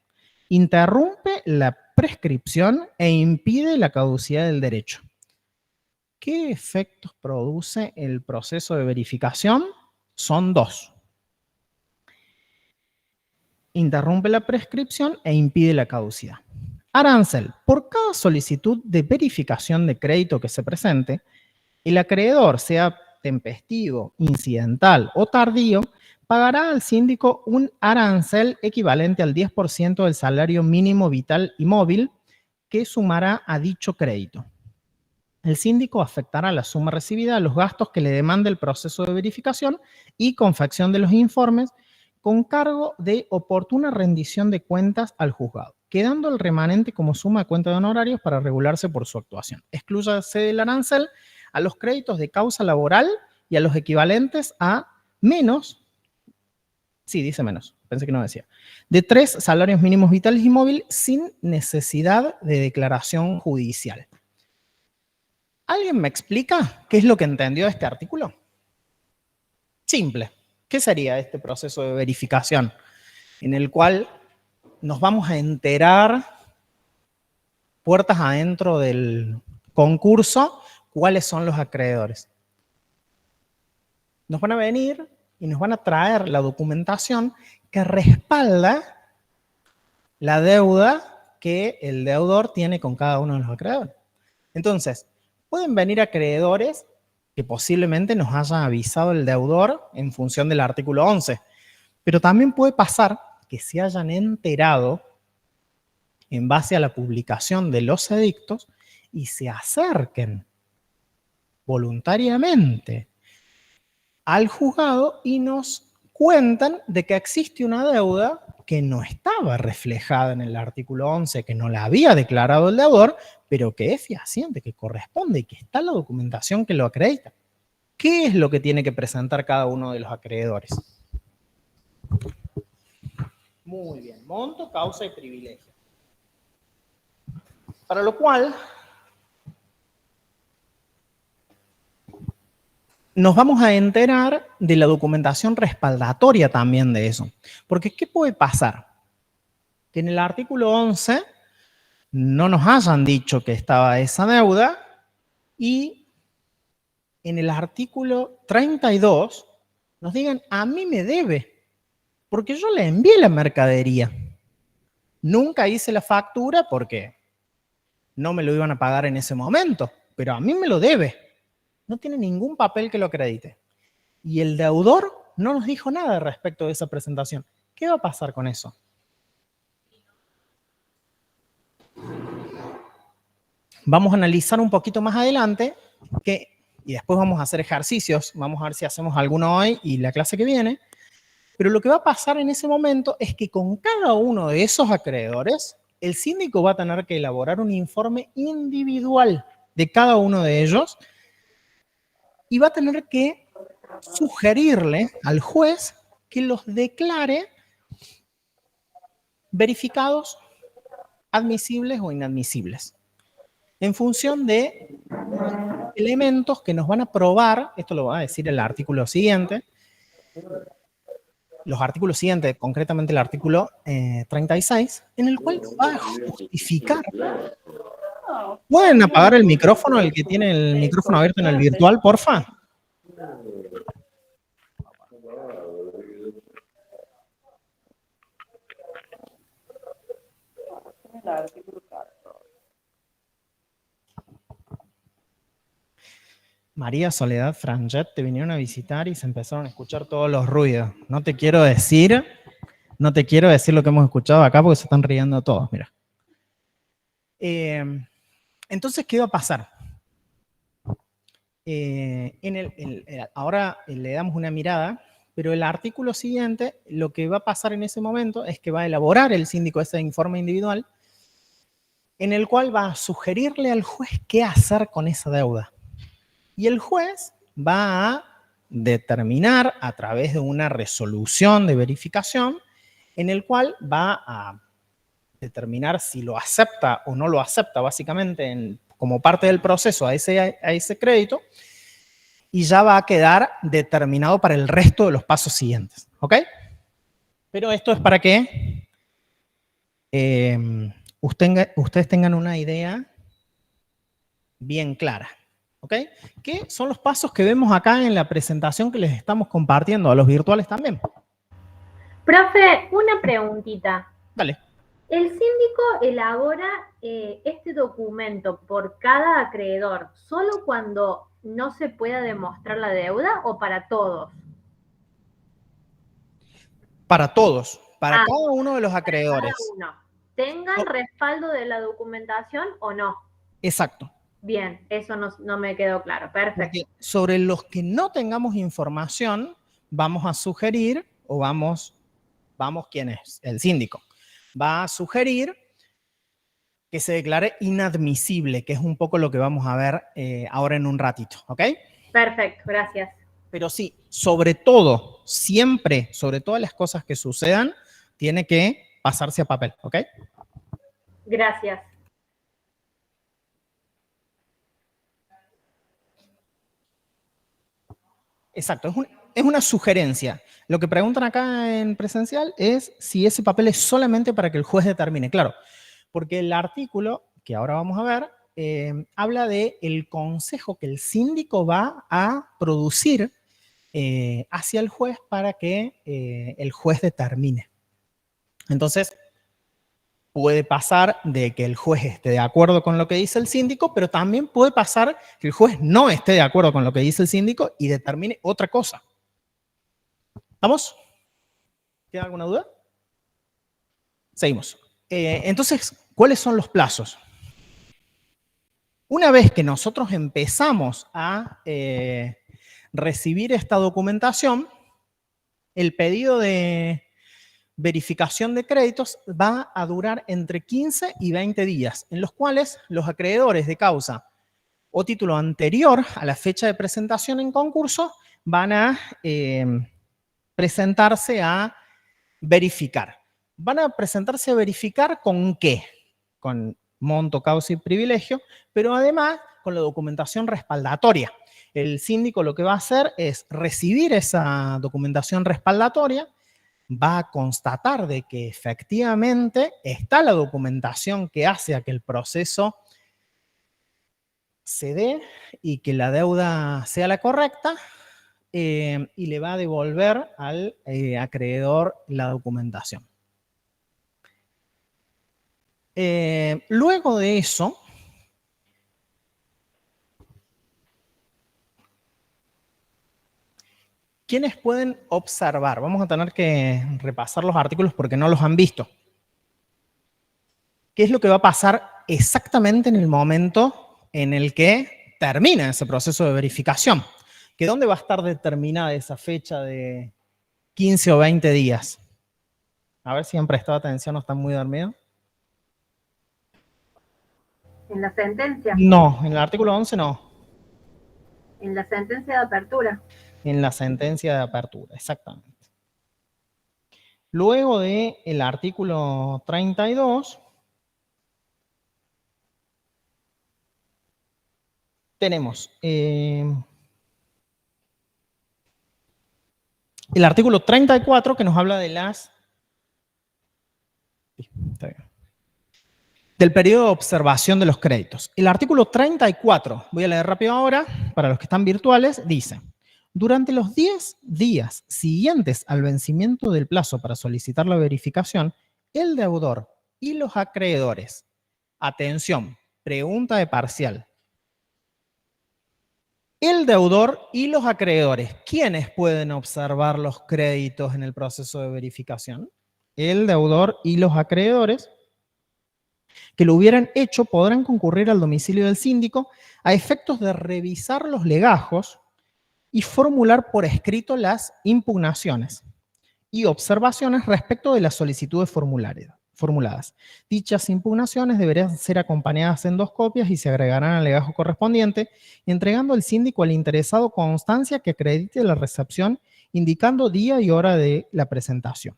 Interrumpe la prescripción e impide la caducidad del derecho. ¿Qué efectos produce el proceso de verificación? Son 2. Interrumpe la prescripción e impide la caducidad. Arancel. Por cada solicitud de verificación de crédito que se presente, el acreedor, sea tempestivo, incidental o tardío, pagará al síndico un arancel equivalente al 10% del salario mínimo vital y móvil que sumará a dicho crédito. El síndico afectará la suma recibida a los gastos que le demande el proceso de verificación y confección de los informes, con cargo de oportuna rendición de cuentas al juzgado, quedando el remanente como suma de cuenta de honorarios para regularse por su actuación. Exclúyase del arancel a los créditos de causa laboral y a los equivalentes a menos, sí, dice menos, pensé que no decía, de 3 salarios mínimos vitales y móviles sin necesidad de declaración judicial. ¿Alguien me explica qué es lo que entendió de este artículo? Simple. ¿Qué sería este proceso de verificación en el cual nos vamos a enterar puertas adentro del concurso cuáles son los acreedores? Nos van a venir y nos van a traer la documentación que respalda la deuda que el deudor tiene con cada uno de los acreedores. Entonces, pueden venir acreedores que posiblemente nos haya avisado el deudor en función del artículo 11. Pero también puede pasar que se hayan enterado en base a la publicación de los edictos y se acerquen voluntariamente al juzgado y nos cuentan de que existe una deuda que no estaba reflejada en el artículo 11, que no la había declarado el deudor, pero que es fehaciente, que corresponde y que está la documentación que lo acredita. ¿Qué es lo que tiene que presentar cada uno de los acreedores? Muy bien, monto, causa y privilegio. Para lo cual nos vamos a enterar de la documentación respaldatoria también de eso. Porque ¿qué puede pasar? Que en el artículo 11 no nos hayan dicho que estaba esa deuda y en el artículo 32 nos digan, a mí me debe, porque yo le envié la mercadería. Nunca hice la factura porque no me lo iban a pagar en ese momento, pero a mí me lo debe. No tiene ningún papel que lo acredite. Y el deudor no nos dijo nada respecto de esa presentación. ¿Qué va a pasar con eso? Vamos a analizar un poquito más adelante y después vamos a hacer ejercicios. Vamos a ver si hacemos alguno hoy y la clase que viene. Pero lo que va a pasar en ese momento es que con cada uno de esos acreedores el síndico va a tener que elaborar un informe individual de cada uno de ellos y va a tener que sugerirle al juez que los declare verificados, admisibles o inadmisibles, en función de elementos que nos van a probar, esto lo va a decir el artículo siguiente, los artículos siguientes, concretamente el artículo 36, en el cual va a justificar. ¿Pueden apagar el micrófono, el que tiene el micrófono abierto en el virtual, porfa? María Soledad Franget te vinieron a visitar y se empezaron a escuchar todos los ruidos. No te quiero decir lo que hemos escuchado acá porque se están riendo todos, mira. Entonces, ¿qué va a pasar? Ahora le damos una mirada, pero el artículo siguiente, lo que va a pasar en ese momento es que va a elaborar el síndico ese informe individual en el cual va a sugerirle al juez qué hacer con esa deuda. Y el juez va a determinar a través de una resolución de verificación en el cual va a determinar si lo acepta o no lo acepta, básicamente como parte del proceso a ese crédito, y ya va a quedar determinado para el resto de los pasos siguientes. ¿Ok? Pero esto es para que ustedes tengan una idea bien clara. ¿Ok? ¿Qué son los pasos que vemos acá en la presentación que les estamos compartiendo a los virtuales también? Profe, una preguntita. Dale. ¿El síndico elabora este documento por cada acreedor solo cuando no se pueda demostrar la deuda o para todos? Para todos, para cada uno de los acreedores. Cada uno. ¿Tengan respaldo de la documentación o no? Exacto. Bien, eso no me quedó claro. Perfecto. Porque sobre los que no tengamos información, vamos a sugerir, o vamos, ¿quién es? El síndico. Va a sugerir que se declare inadmisible, que es un poco lo que vamos a ver ahora en un ratito, ¿ok? Perfecto, gracias. Pero sí, sobre todo, siempre, sobre todas las cosas que sucedan, tiene que pasarse a papel, ¿ok? Gracias. Exacto, es una sugerencia. Lo que preguntan acá en presencial es si ese papel es solamente para que el juez determine. Claro, porque el artículo que ahora vamos a ver habla de el consejo que el síndico va a producir hacia el juez para que el juez determine. Entonces, puede pasar de que el juez esté de acuerdo con lo que dice el síndico, pero también puede pasar que el juez no esté de acuerdo con lo que dice el síndico y determine otra cosa. ¿Vamos? ¿Queda alguna duda? Seguimos. Entonces, ¿cuáles son los plazos? Una vez que nosotros empezamos a recibir esta documentación, el pedido de verificación de créditos va a durar entre 15 y 20 días, en los cuales los acreedores de causa o título anterior a la fecha de presentación en concurso van a presentarse a verificar. Van a presentarse a verificar ¿con qué? Con monto, causa y privilegio, pero además con la documentación respaldatoria. El síndico lo que va a hacer es recibir esa documentación respaldatoria, va a constatar de que efectivamente está la documentación que hace a que el proceso se dé y que la deuda sea la correcta, y le va a devolver al acreedor la documentación. Luego de eso, ¿quiénes pueden observar? Vamos a tener que repasar los artículos porque no los han visto. ¿Qué es lo que va a pasar exactamente en el momento en el que termina ese proceso de verificación? ¿Que dónde va a estar determinada esa fecha de 15 o 20 días? A ver si han prestado atención, no están muy dormidos. en la sentencia, No, en el artículo 11 no. en la sentencia de apertura. En la sentencia de apertura, exactamente. Luego del artículo 32, tenemos el artículo 34 que nos habla de del periodo de observación de los créditos. El artículo 34, voy a leer rápido ahora, para los que están virtuales, dice: durante los 10 días siguientes al vencimiento del plazo para solicitar la verificación, el deudor y los acreedores, atención, pregunta de parcial, el deudor y los acreedores, ¿quiénes pueden observar los créditos en el proceso de verificación? El deudor y los acreedores que lo hubieran hecho podrán concurrir al domicilio del síndico a efectos de revisar los legajos y formular por escrito las impugnaciones y observaciones respecto de las solicitudes formuladas. Dichas impugnaciones deberán ser acompañadas en 2 copias y se agregarán al legajo correspondiente, entregando al síndico al interesado constancia que acredite la recepción, indicando día y hora de la presentación.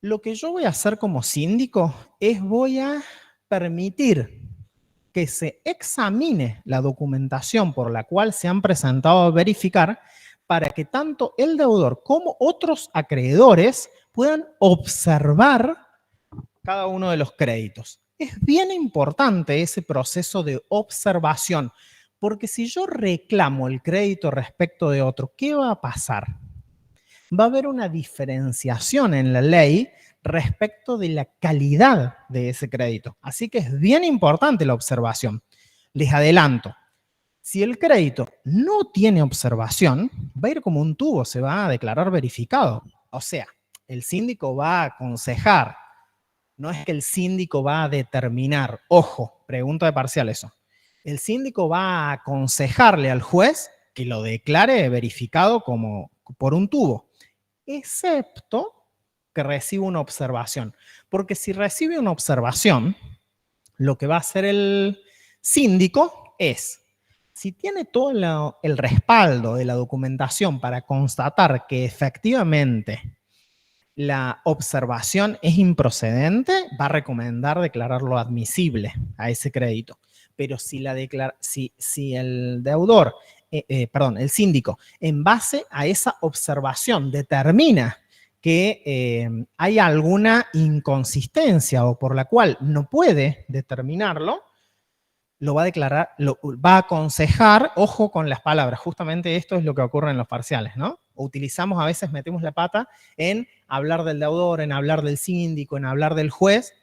Lo que yo voy a hacer como síndico es voy a permitir que se examine la documentación por la cual se han presentado a verificar para que tanto el deudor como otros acreedores puedan observar cada uno de los créditos. Es bien importante ese proceso de observación, porque si yo reclamo el crédito respecto de otro, ¿qué va a pasar? Va a haber una diferenciación en la ley respecto de la calidad de ese crédito. Así que es bien importante la observación. Les adelanto, si el crédito no tiene observación, va a ir como un tubo, se va a declarar verificado. O sea, el síndico va a aconsejar, no es que el síndico va a determinar. Ojo, pregunta de parcial eso. El síndico va a aconsejarle al juez que lo declare verificado como por un tubo, excepto que reciba una observación. Porque si recibe una observación, lo que va a hacer el síndico es, si tiene todo el respaldo de la documentación para constatar que efectivamente la observación es improcedente, va a recomendar declararlo admisible a ese crédito. Pero si el deudor, el síndico, en base a esa observación determina que hay alguna inconsistencia o por la cual no puede determinarlo, lo va a declarar, lo va a aconsejar, ojo con las palabras, justamente esto es lo que ocurre en los parciales, ¿no? Utilizamos, a veces metemos la pata en hablar del deudor, en hablar del síndico, en hablar del juez.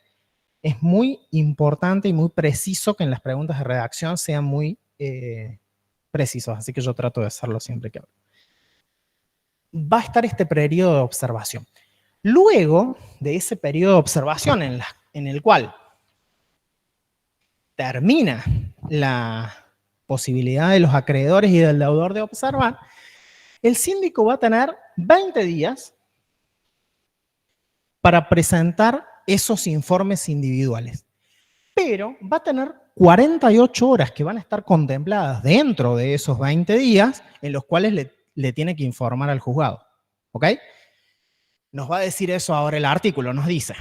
Es muy importante y muy preciso que en las preguntas de redacción sean muy precisos, así que yo trato de hacerlo siempre que hablo. Va a estar este periodo de observación. Luego de ese periodo de observación en el cual termina la posibilidad de los acreedores y del deudor de observar, el síndico va a tener 20 días para presentar esos informes individuales, pero va a tener 48 horas que van a estar contempladas dentro de esos 20 días en los cuales le tiene que informar al juzgado. ¿Ok? Nos va a decir eso ahora el artículo, nos dice: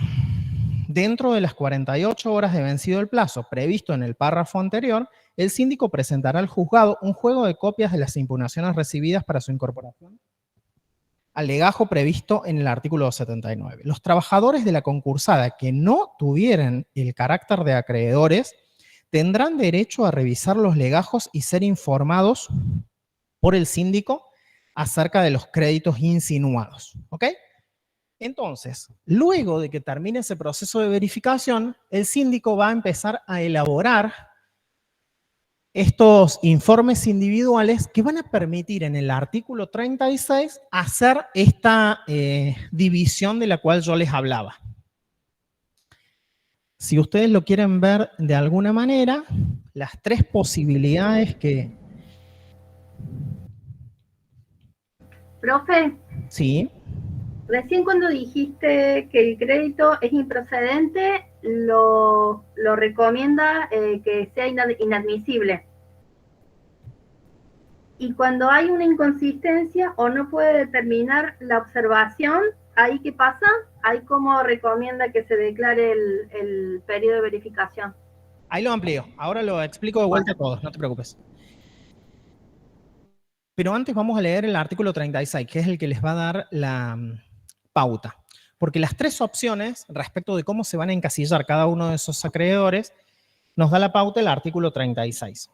dentro de las 48 horas de vencido el plazo previsto en el párrafo anterior, el síndico presentará al juzgado un juego de copias de las impugnaciones recibidas para su incorporación al legajo previsto en el artículo 279. Los trabajadores de la concursada que no tuvieran el carácter de acreedores tendrán derecho a revisar los legajos y ser informados por el síndico acerca de los créditos insinuados. ¿Ok? Entonces, luego de que termine ese proceso de verificación, el síndico va a empezar a elaborar estos informes individuales que van a permitir en el artículo 36 hacer esta división de la cual yo les hablaba. Si ustedes lo quieren ver de alguna manera, las 3 posibilidades que... Profe, Sí. Recién cuando dijiste que el crédito es improcedente, lo recomienda que sea inadmisible. Y cuando hay una inconsistencia o no puede determinar la observación, ¿ahí qué pasa? ¿Ahí cómo recomienda que se declare el periodo de verificación? Ahí lo amplío. Ahora lo explico de vuelta a todos, no te preocupes. Pero antes vamos a leer el artículo 36, que es el que les va a dar la pauta. Porque las tres opciones respecto de cómo se van a encasillar cada uno de esos acreedores nos da la pauta el artículo 36.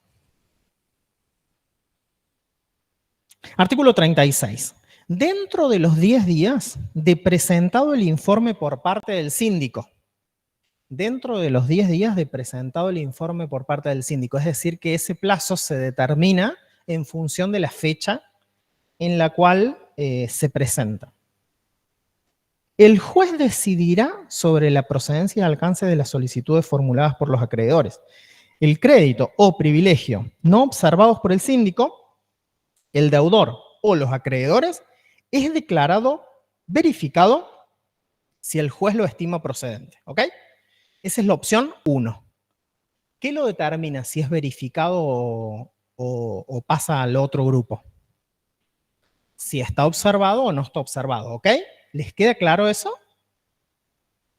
Artículo 36. Dentro de los 10 días de presentado el informe por parte del síndico. Dentro de los 10 días de presentado el informe por parte del síndico. Es decir, que ese plazo se determina en función de la fecha en la cual se presenta. El juez decidirá sobre la procedencia y alcance de las solicitudes formuladas por los acreedores. El crédito o privilegio no observados por el síndico, el deudor o los acreedores es declarado verificado si el juez lo estima procedente. ¿Ok? Esa es la opción 1. ¿Qué lo determina si es verificado o pasa al otro grupo? Si está observado o no está observado. ¿Ok? ¿Les queda claro eso?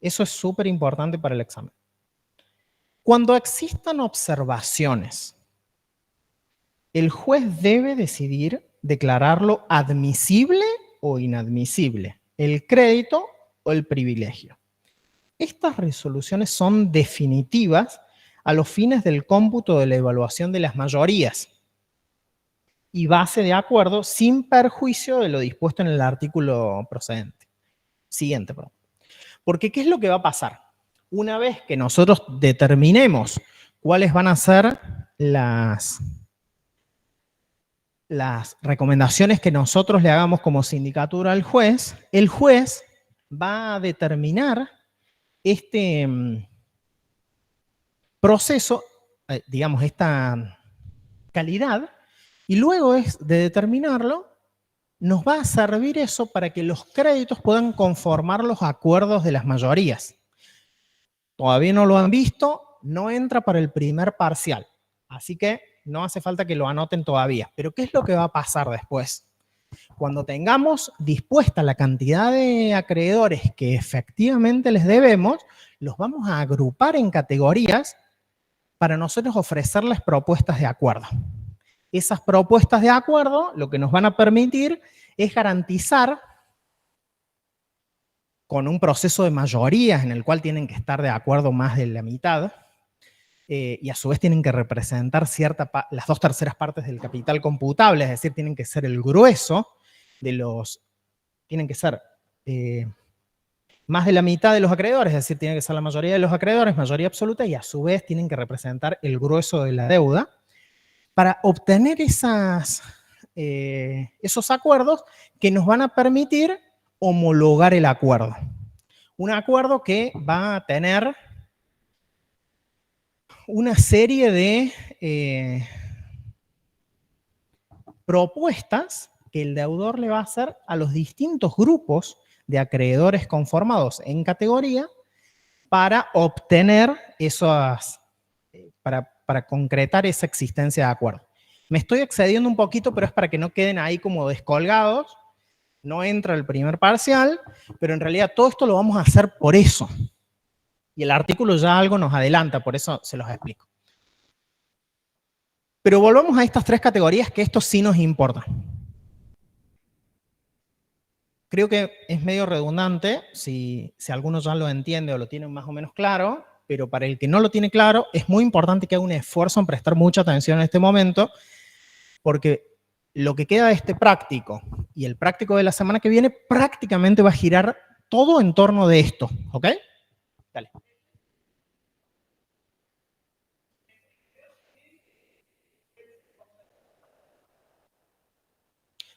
Eso es súper importante para el examen. Cuando existan observaciones, el juez debe decidir declararlo admisible o inadmisible, el crédito o el privilegio. Estas resoluciones son definitivas a los fines del cómputo de la evaluación de las mayorías y base de acuerdo sin perjuicio de lo dispuesto en el artículo siguiente. Porque ¿qué es lo que va a pasar? Una vez que nosotros determinemos cuáles van a ser las recomendaciones que nosotros le hagamos como sindicatura al juez, el juez va a determinar este proceso, digamos, esta calidad, y luego de determinarlo, nos va a servir eso para que los créditos puedan conformar los acuerdos de las mayorías. Todavía no lo han visto, no entra para el primer parcial, así que no hace falta que lo anoten todavía. Pero ¿qué es lo que va a pasar después? Cuando tengamos dispuesta la cantidad de acreedores que efectivamente les debemos, los vamos a agrupar en categorías para nosotros ofrecerles propuestas de acuerdo. Esas propuestas de acuerdo lo que nos van a permitir es garantizar, con un proceso de mayorías en el cual tienen que estar de acuerdo más de la mitad, y a su vez tienen que representar las 2/3 partes del capital computable, es decir, tienen que ser el grueso de los, tienen que ser más de la mitad de los acreedores, es decir, tienen que ser la mayoría de los acreedores, mayoría absoluta, y a su vez tienen que representar el grueso de la deuda, para obtener esos acuerdos que nos van a permitir homologar el acuerdo. Un acuerdo que va a tener una serie de propuestas que el deudor le va a hacer a los distintos grupos de acreedores conformados en categoría para obtener esas, para concretar esa existencia de acuerdo. Me estoy excediendo un poquito, pero es para que no queden ahí como descolgados. No entra el primer parcial, pero en realidad todo esto lo vamos a hacer por eso. Y el artículo ya algo nos adelanta, por eso se los explico. Pero volvamos a estas tres categorías, que esto sí nos importa. Creo que es medio redundante, si alguno ya lo entiende o lo tiene más o menos claro, pero para el que no lo tiene claro, es muy importante que haga un esfuerzo en prestar mucha atención en este momento, porque lo que queda de este práctico y el práctico de la semana que viene prácticamente va a girar todo en torno de esto, ¿ok? Dale.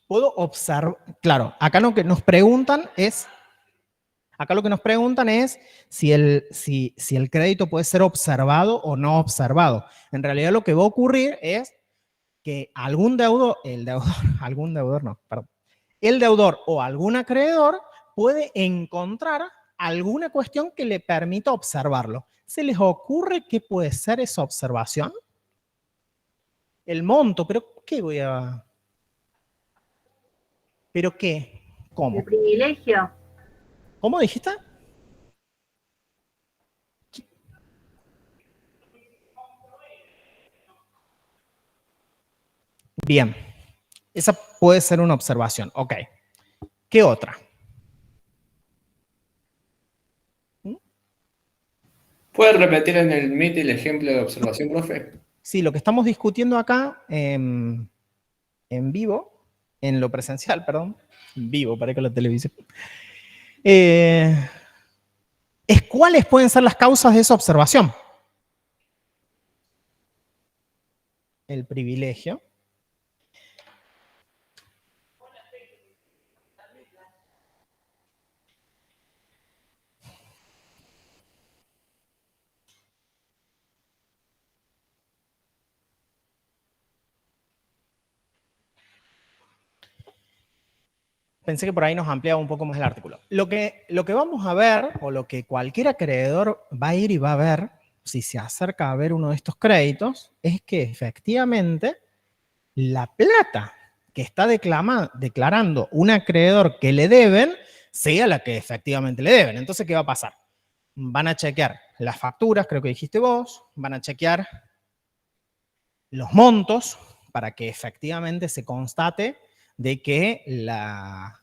Puedo observar, claro, acá lo que nos preguntan es, si el crédito puede ser observado o no observado. En realidad lo que va a ocurrir es que el deudor o algún acreedor puede encontrar alguna cuestión que le permita observarlo. ¿Se les ocurre qué puede ser esa observación? El monto, pero ¿qué voy a...? ¿Pero qué? ¿Cómo? El privilegio. ¿Cómo dijiste? Bien. Esa puede ser una observación. Ok. ¿Qué otra? ¿Puede repetir en el Meet el ejemplo de observación, profe? Sí, lo que estamos discutiendo acá en vivo, en lo presencial, perdón, en vivo, para que la televisión, es cuáles pueden ser las causas de esa observación. El privilegio. Pensé que por ahí nos ampliaba un poco más el artículo. Lo que vamos a ver, o lo que cualquier acreedor va a ir y va a ver, si se acerca a ver uno de estos créditos, es que efectivamente la plata que está declarando un acreedor que le deben, sea la que efectivamente le deben. Entonces, ¿qué va a pasar? Van a chequear las facturas, creo que dijiste vos, van a chequear los montos para que efectivamente se constate de que la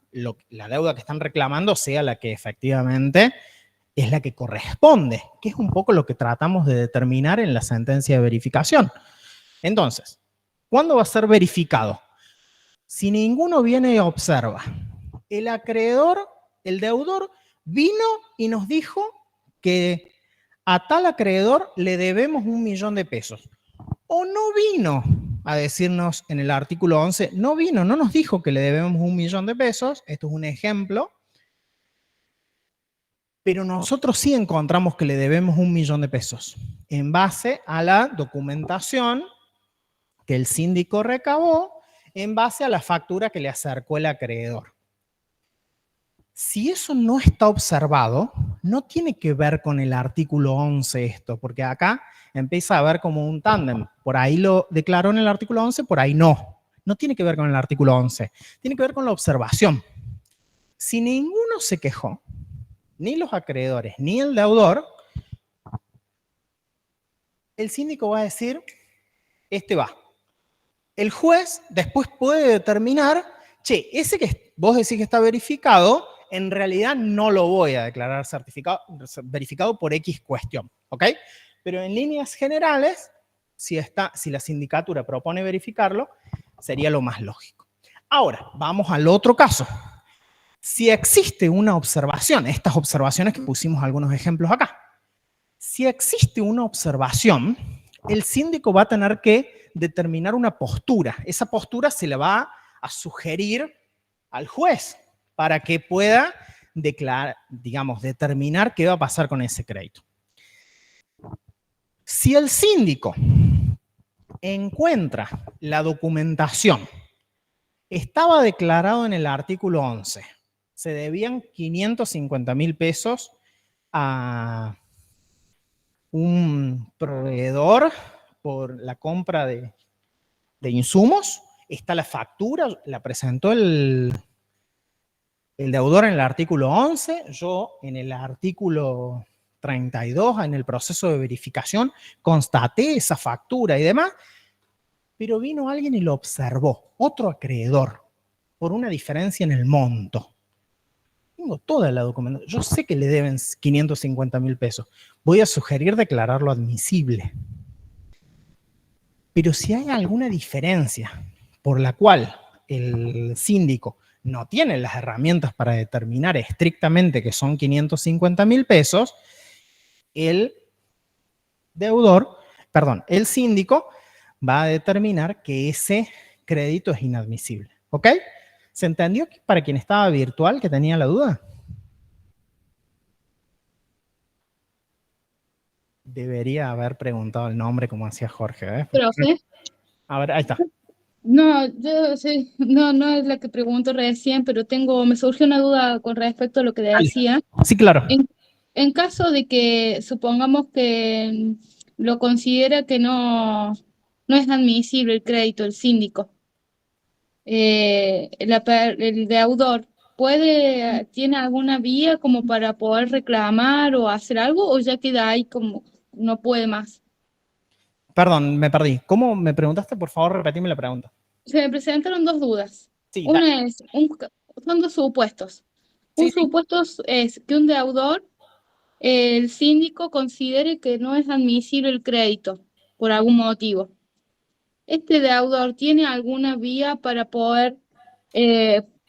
deuda que están reclamando sea la que efectivamente es la que corresponde, que es un poco lo que tratamos de determinar en la sentencia de verificación. Entonces, ¿cuándo va a ser verificado? Si ninguno viene y observa. El acreedor, el deudor, vino y nos dijo que a tal acreedor le debemos 1.000.000 de pesos. O no vino a decirnos en el artículo 11, no vino, no nos dijo que le debemos 1.000.000 de pesos, esto es un ejemplo, pero nosotros sí encontramos que le debemos 1.000.000 de pesos en base a la documentación que el síndico recabó, en base a la factura que le acercó el acreedor. Si eso no está observado, no tiene que ver con el artículo 11 esto, porque acá empieza a ver como un tándem. Por ahí lo declaró en el artículo 11, por ahí no. No tiene que ver con el artículo 11. Tiene que ver con la observación. Si ninguno se quejó, ni los acreedores, ni el deudor, el síndico va a decir, este va. El juez después puede determinar, che, ese que vos decís que está verificado, en realidad no lo voy a declarar verificado por X cuestión, ¿ok? Pero en líneas generales, si la sindicatura propone verificarlo, sería lo más lógico. Ahora, vamos al otro caso. Si existe una observación, estas observaciones que pusimos algunos ejemplos acá, si existe una observación, el síndico va a tener que determinar una postura. Esa postura se le va a sugerir al juez para que pueda determinar qué va a pasar con ese crédito. Si el síndico encuentra la documentación, estaba declarado en el artículo 11, se debían 550.000 pesos a un proveedor por la compra de insumos, está la factura, la presentó el deudor en el artículo 11, yo en el artículo 32, en el proceso de verificación, constaté esa factura y demás, pero vino alguien y lo observó, otro acreedor, por una diferencia en el monto. Tengo toda la documentación, yo sé que le deben 550.000 pesos, voy a sugerir declararlo admisible. Pero si hay alguna diferencia por la cual el síndico no tiene las herramientas para determinar estrictamente que son 550.000 pesos, el síndico va a determinar que ese crédito es inadmisible. ¿Ok? ¿Se entendió para quien estaba virtual que tenía la duda? Debería haber preguntado el nombre como hacía Jorge. Profe, A ver, ahí está. No, yo sí, no es la que pregunto recién, pero me surgió una duda con respecto a lo que Dale. decía. Sí, claro. En caso de que supongamos que lo considera que no es admisible el crédito, el síndico, el deudor tiene alguna vía como para poder reclamar o hacer algo, o ya queda ahí como no puede más. Perdón, me perdí. ¿Cómo me preguntaste? Por favor, repetime la pregunta. Se me presentaron dos dudas. Sí, dale. Una es, son dos supuestos. Un Sí, sí. supuesto es que un deudor, el síndico considere que no es admisible el crédito por algún motivo. ¿Este deudor tiene alguna vía para poder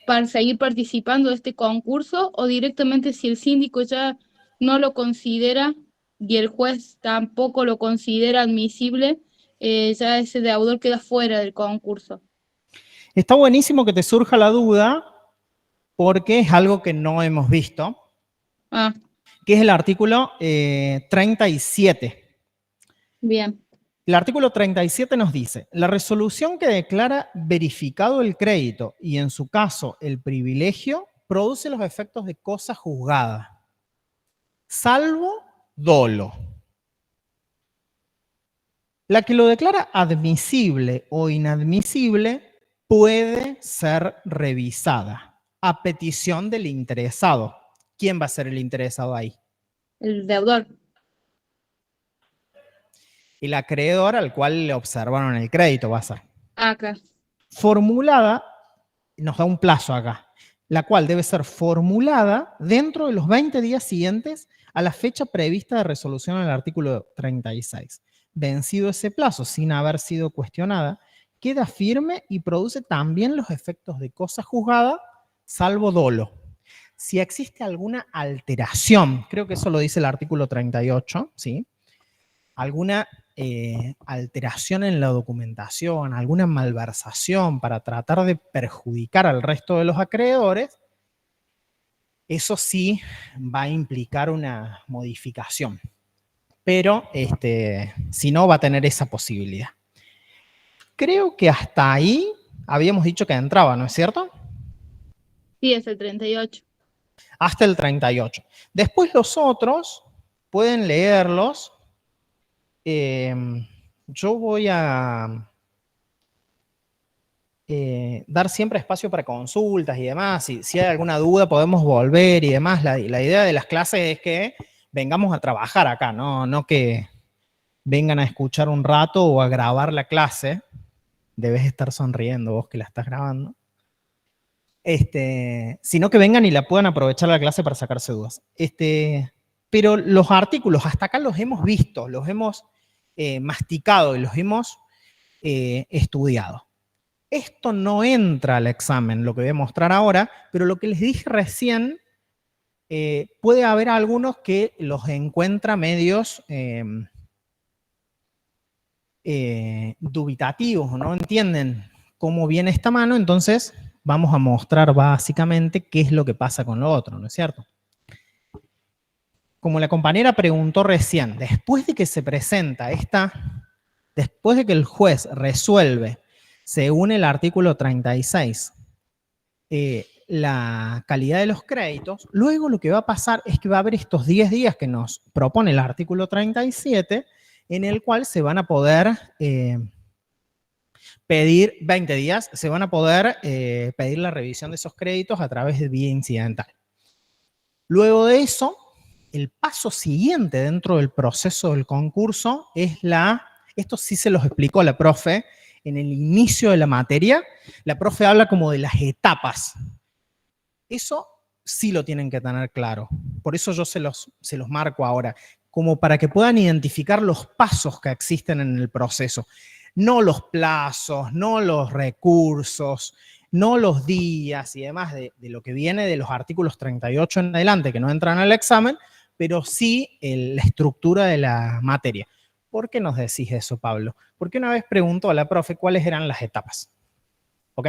para seguir participando de este concurso o directamente si el síndico ya no lo considera y el juez tampoco lo considera admisible, ya ese deudor queda fuera del concurso? Está buenísimo que te surja la duda porque es algo que no hemos visto, Ah, que es el artículo 37. bien. El artículo 37 nos dice, la resolución que declara verificado el crédito y en su caso el privilegio produce los efectos de cosa juzgada, salvo dolo. La que lo declara admisible o inadmisible puede ser revisada a petición del interesado. ¿Quién va a ser el interesado ahí? El deudor. El acreedor al cual le observaron el crédito va a ser. Ah, claro. Formulada, nos da un plazo acá, la cual debe ser formulada dentro de los 20 días siguientes a la fecha prevista de resolución en el artículo 36. Vencido ese plazo sin haber sido cuestionada, queda firme y produce también los efectos de cosa juzgada, salvo dolo. Si existe alguna alteración, creo que eso lo dice el artículo 38, ¿sí? Alguna alteración en la documentación, alguna malversación para tratar de perjudicar al resto de los acreedores, eso sí va a implicar una modificación. Pero si no, va a tener esa posibilidad. Creo que hasta ahí habíamos dicho que entraba, ¿no es cierto? Sí, es el 38. Hasta el 38. Después los otros pueden leerlos. Yo voy a dar siempre espacio para consultas y demás. Si hay alguna duda podemos volver y demás. La idea de las clases es que vengamos a trabajar acá, no que vengan a escuchar un rato o a grabar la clase. Debes estar sonriendo vos que la estás grabando. Sino que vengan y la puedan aprovechar la clase para sacarse dudas. Pero los artículos hasta acá los hemos visto, los hemos masticado y los hemos estudiado. Esto no entra al examen, lo que voy a mostrar ahora, pero lo que les dije recién, puede haber algunos que los encuentra medios dubitativos, no entienden cómo viene esta mano, entonces vamos a mostrar básicamente qué es lo que pasa con lo otro, ¿no es cierto? Como la compañera preguntó recién, después de que se presenta después de que el juez resuelve, según el artículo 36, la calidad de los créditos, luego lo que va a pasar es que va a haber estos 10 días que nos propone el artículo 37, en el cual se van a poder pedir, 20 días, se van a poder pedir la revisión de esos créditos a través de vía incidental. Luego de eso, el paso siguiente dentro del proceso del concurso es esto sí se los explicó la profe en el inicio de la materia, la profe habla como de las etapas. Eso sí lo tienen que tener claro. Por eso yo se los marco ahora, como para que puedan identificar los pasos que existen en el proceso. No los plazos, no los recursos, no los días y demás de lo que viene de los artículos 38 en adelante, que no entran al examen, pero sí la estructura de la materia. ¿Por qué nos decís eso, Pablo? Porque una vez preguntó a la profe cuáles eran las etapas. ¿Ok?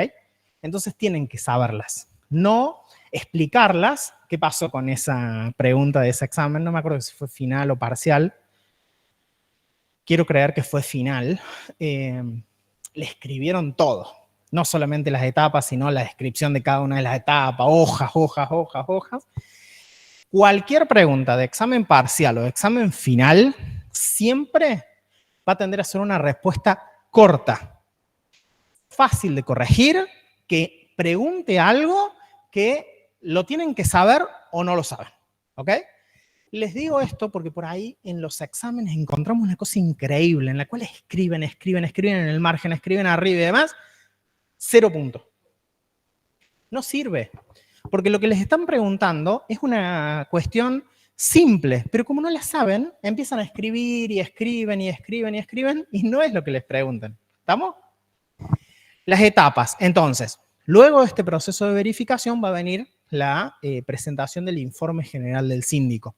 Entonces tienen que saberlas. No explicarlas. ¿Qué pasó con esa pregunta de ese examen? No me acuerdo si fue final o parcial. Quiero creer que fue final. le escribieron todo. No solamente las etapas, sino la descripción de cada una de las etapas, hojas, hojas, hojas, hojas. Cualquier pregunta de examen parcial o de examen final siempre va a tender a ser una respuesta corta, fácil de corregir, que pregunte algo que lo tienen que saber o no lo saben. ¿Ok? Les digo esto porque por ahí en los exámenes encontramos una cosa increíble en la cual escriben en el margen, escriben arriba y demás, 0 puntos. No sirve, porque lo que les están preguntando es una cuestión simple, pero como no la saben, empiezan a escribir y escriben y escriben y escriben y no es lo que les preguntan. ¿Estamos? Las etapas. Entonces, luego de este proceso de verificación va a venir la presentación del informe general del síndico,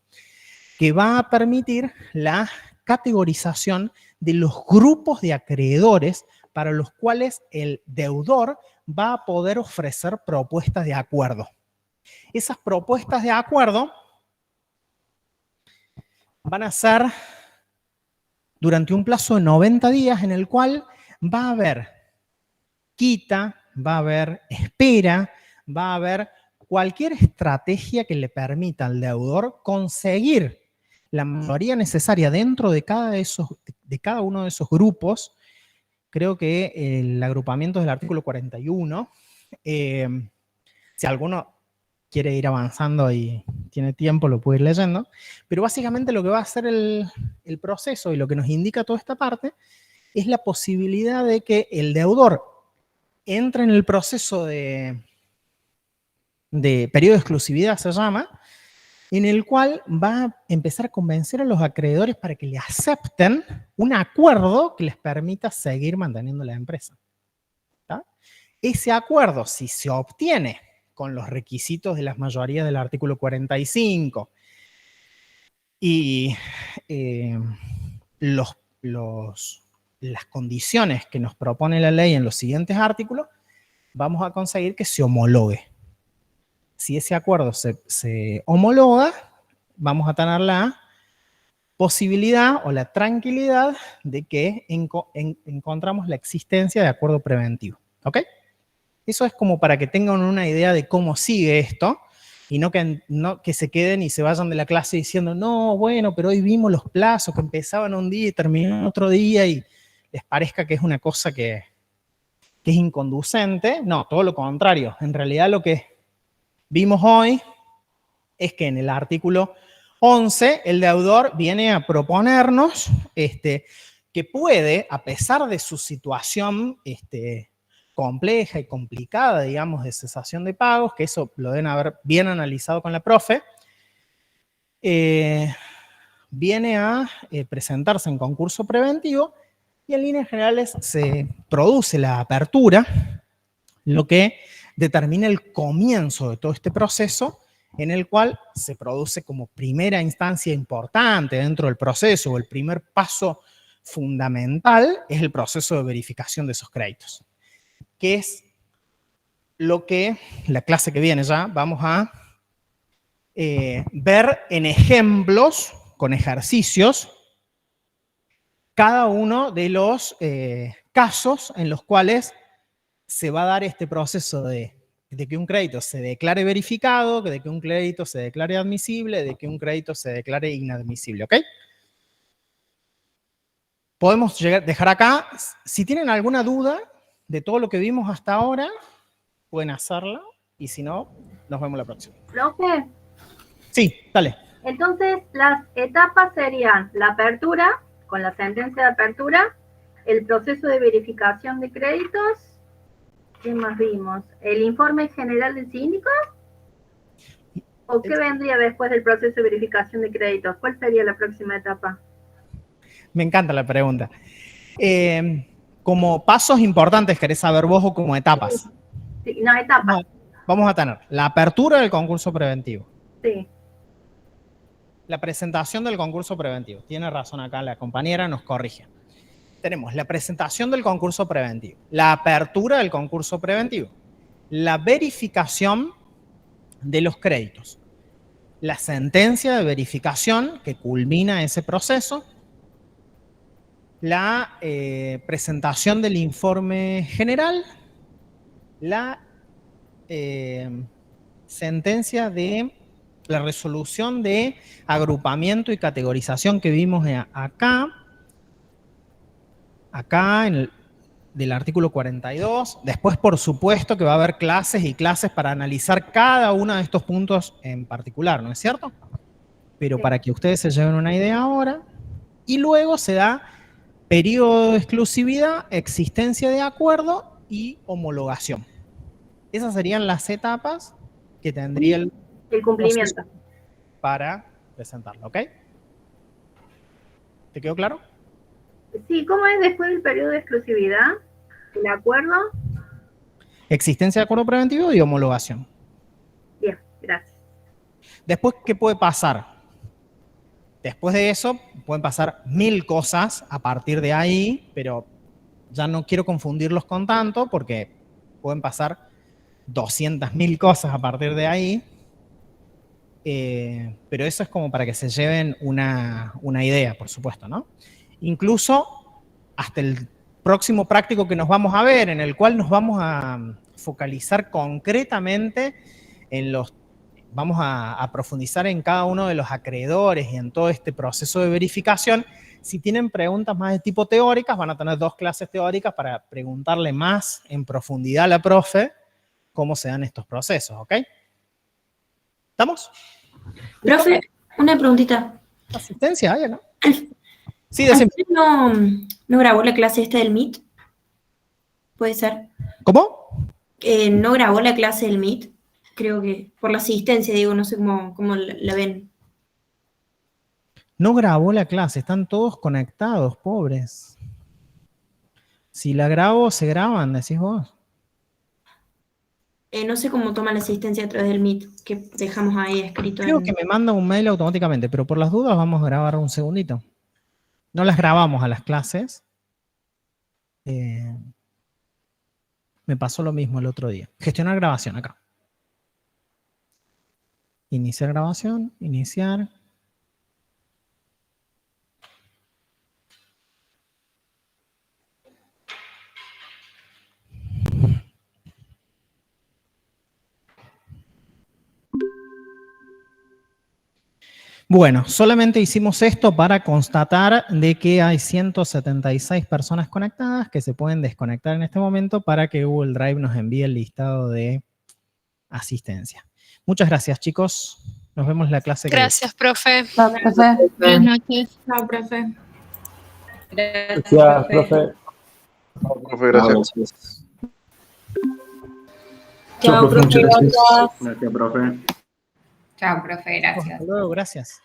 que va a permitir la categorización de los grupos de acreedores para los cuales el deudor va a poder ofrecer propuestas de acuerdo. Esas propuestas de acuerdo van a ser durante un plazo de 90 días en el cual va a haber quita, va a haber espera, va a haber cualquier estrategia que le permita al deudor conseguir la mayoría necesaria dentro de cada uno de esos grupos. Creo que el agrupamiento es del artículo 41. Si alguno quiere ir avanzando y tiene tiempo, lo puede ir leyendo. Pero básicamente lo que va a hacer el proceso y lo que nos indica toda esta parte es la posibilidad de que el deudor entre en el proceso de periodo de exclusividad, se llama, en el cual va a empezar a convencer a los acreedores para que le acepten un acuerdo que les permita seguir manteniendo la empresa. ¿Está? Ese acuerdo, si se obtiene con los requisitos de las mayorías del artículo 45 y las condiciones que nos propone la ley en los siguientes artículos, vamos a conseguir que se homologue. Si ese acuerdo se homologa, vamos a tener la posibilidad o la tranquilidad de que encontramos la existencia de acuerdo preventivo. ¿Ok? Eso es como para que tengan una idea de cómo sigue esto y no que se queden y se vayan de la clase diciendo, no, bueno, pero hoy vimos los plazos que empezaban un día y terminaban otro día y les parezca que es una cosa que es inconducente. No, todo lo contrario. En realidad lo que vimos hoy es que en el artículo 11 el deudor viene a proponernos que puede, a pesar de su situación compleja y complicada, digamos, de cesación de pagos, que eso lo deben haber bien analizado con la profe, viene a presentarse en concurso preventivo y en líneas generales se produce la apertura, lo que determina el comienzo de todo este proceso, en el cual se produce como primera instancia importante dentro del proceso, o el primer paso fundamental es el proceso de verificación de esos créditos, que es lo que la clase que viene ya vamos a ver en ejemplos, con ejercicios, cada uno de los casos en los cuales se va a dar este proceso de que un crédito se declare verificado, de que un crédito se declare admisible, de que un crédito se declare inadmisible, ¿ok? Podemos dejar acá. Si tienen alguna duda de todo lo que vimos hasta ahora, pueden hacerla, y si no, nos vemos la próxima. Profe, Sí, dale. entonces las etapas serían la apertura, con la sentencia de apertura, el proceso de verificación de créditos. ¿Qué más vimos? ¿El informe general del síndico? ¿O qué vendría después del proceso de verificación de créditos? ¿Cuál sería la próxima etapa? Me encanta la pregunta. Como pasos importantes, ¿querés saber vos o como etapas? Sí, no, etapas. Vamos a tener la apertura del concurso preventivo. Sí. La presentación del concurso preventivo. Tiene razón acá la compañera, nos corrige. Tenemos la presentación del concurso preventivo, la apertura del concurso preventivo, la verificación de los créditos, la sentencia de verificación que culmina ese proceso la presentación del informe general, la sentencia de la resolución de agrupamiento y categorización que vimos acá del artículo 42. Después, por supuesto, que va a haber clases y clases para analizar cada uno de estos puntos en particular, ¿no es cierto? Pero para que ustedes se lleven una idea ahora. Y luego se da periodo de exclusividad, existencia de acuerdo y homologación. Esas serían las etapas que tendría el cumplimiento para presentarlo, ¿ok? ¿Te quedó claro? Sí, ¿cómo es después del periodo de exclusividad? ¿El acuerdo? Existencia de acuerdo preventivo y homologación. Bien, gracias. Después, ¿qué puede pasar? Después de eso, pueden pasar 1000 cosas a partir de ahí, pero ya no quiero confundirlos con tanto, porque pueden pasar 200.000 cosas a partir de ahí. Pero eso es como para que se lleven una idea, por supuesto, ¿no? Incluso hasta el próximo práctico que nos vamos a ver, en el cual nos vamos a focalizar concretamente en vamos a profundizar en cada uno de los acreedores y en todo este proceso de verificación. Si tienen preguntas más de tipo teóricas, van a tener 2 clases teóricas para preguntarle más en profundidad a la profe cómo se dan estos procesos, ¿ok? ¿Estamos? Profe, una preguntita. ¿Asistencia hay o no? Sí, decime. ¿No grabó la clase esta del Meet? ¿Puede ser? ¿Cómo? ¿No grabó la clase del Meet? Creo que por la asistencia, digo, no sé cómo la ven. No grabó la clase, están todos conectados, pobres. Si la grabo, se graban, decís vos. No sé cómo toma la asistencia a través del Meet, que dejamos ahí escrito. Creo que me manda un mail automáticamente, pero por las dudas vamos a grabar un segundito. No las grabamos a las clases. Me pasó lo mismo el otro día. Gestionar grabación acá. Iniciar grabación, iniciar. Bueno, solamente hicimos esto para constatar de que hay 176 personas conectadas que se pueden desconectar en este momento para que Google Drive nos envíe el listado de asistencia. Muchas gracias, chicos. Nos vemos en la clase que viene. Gracias, profe. Chao, profe. Buenas noches. Chao, profe. Gracias, profe. Chao, profe, gracias. Chao, profe, gracias. Gracias, profe. Chao, profe, gracias. Hasta luego, gracias.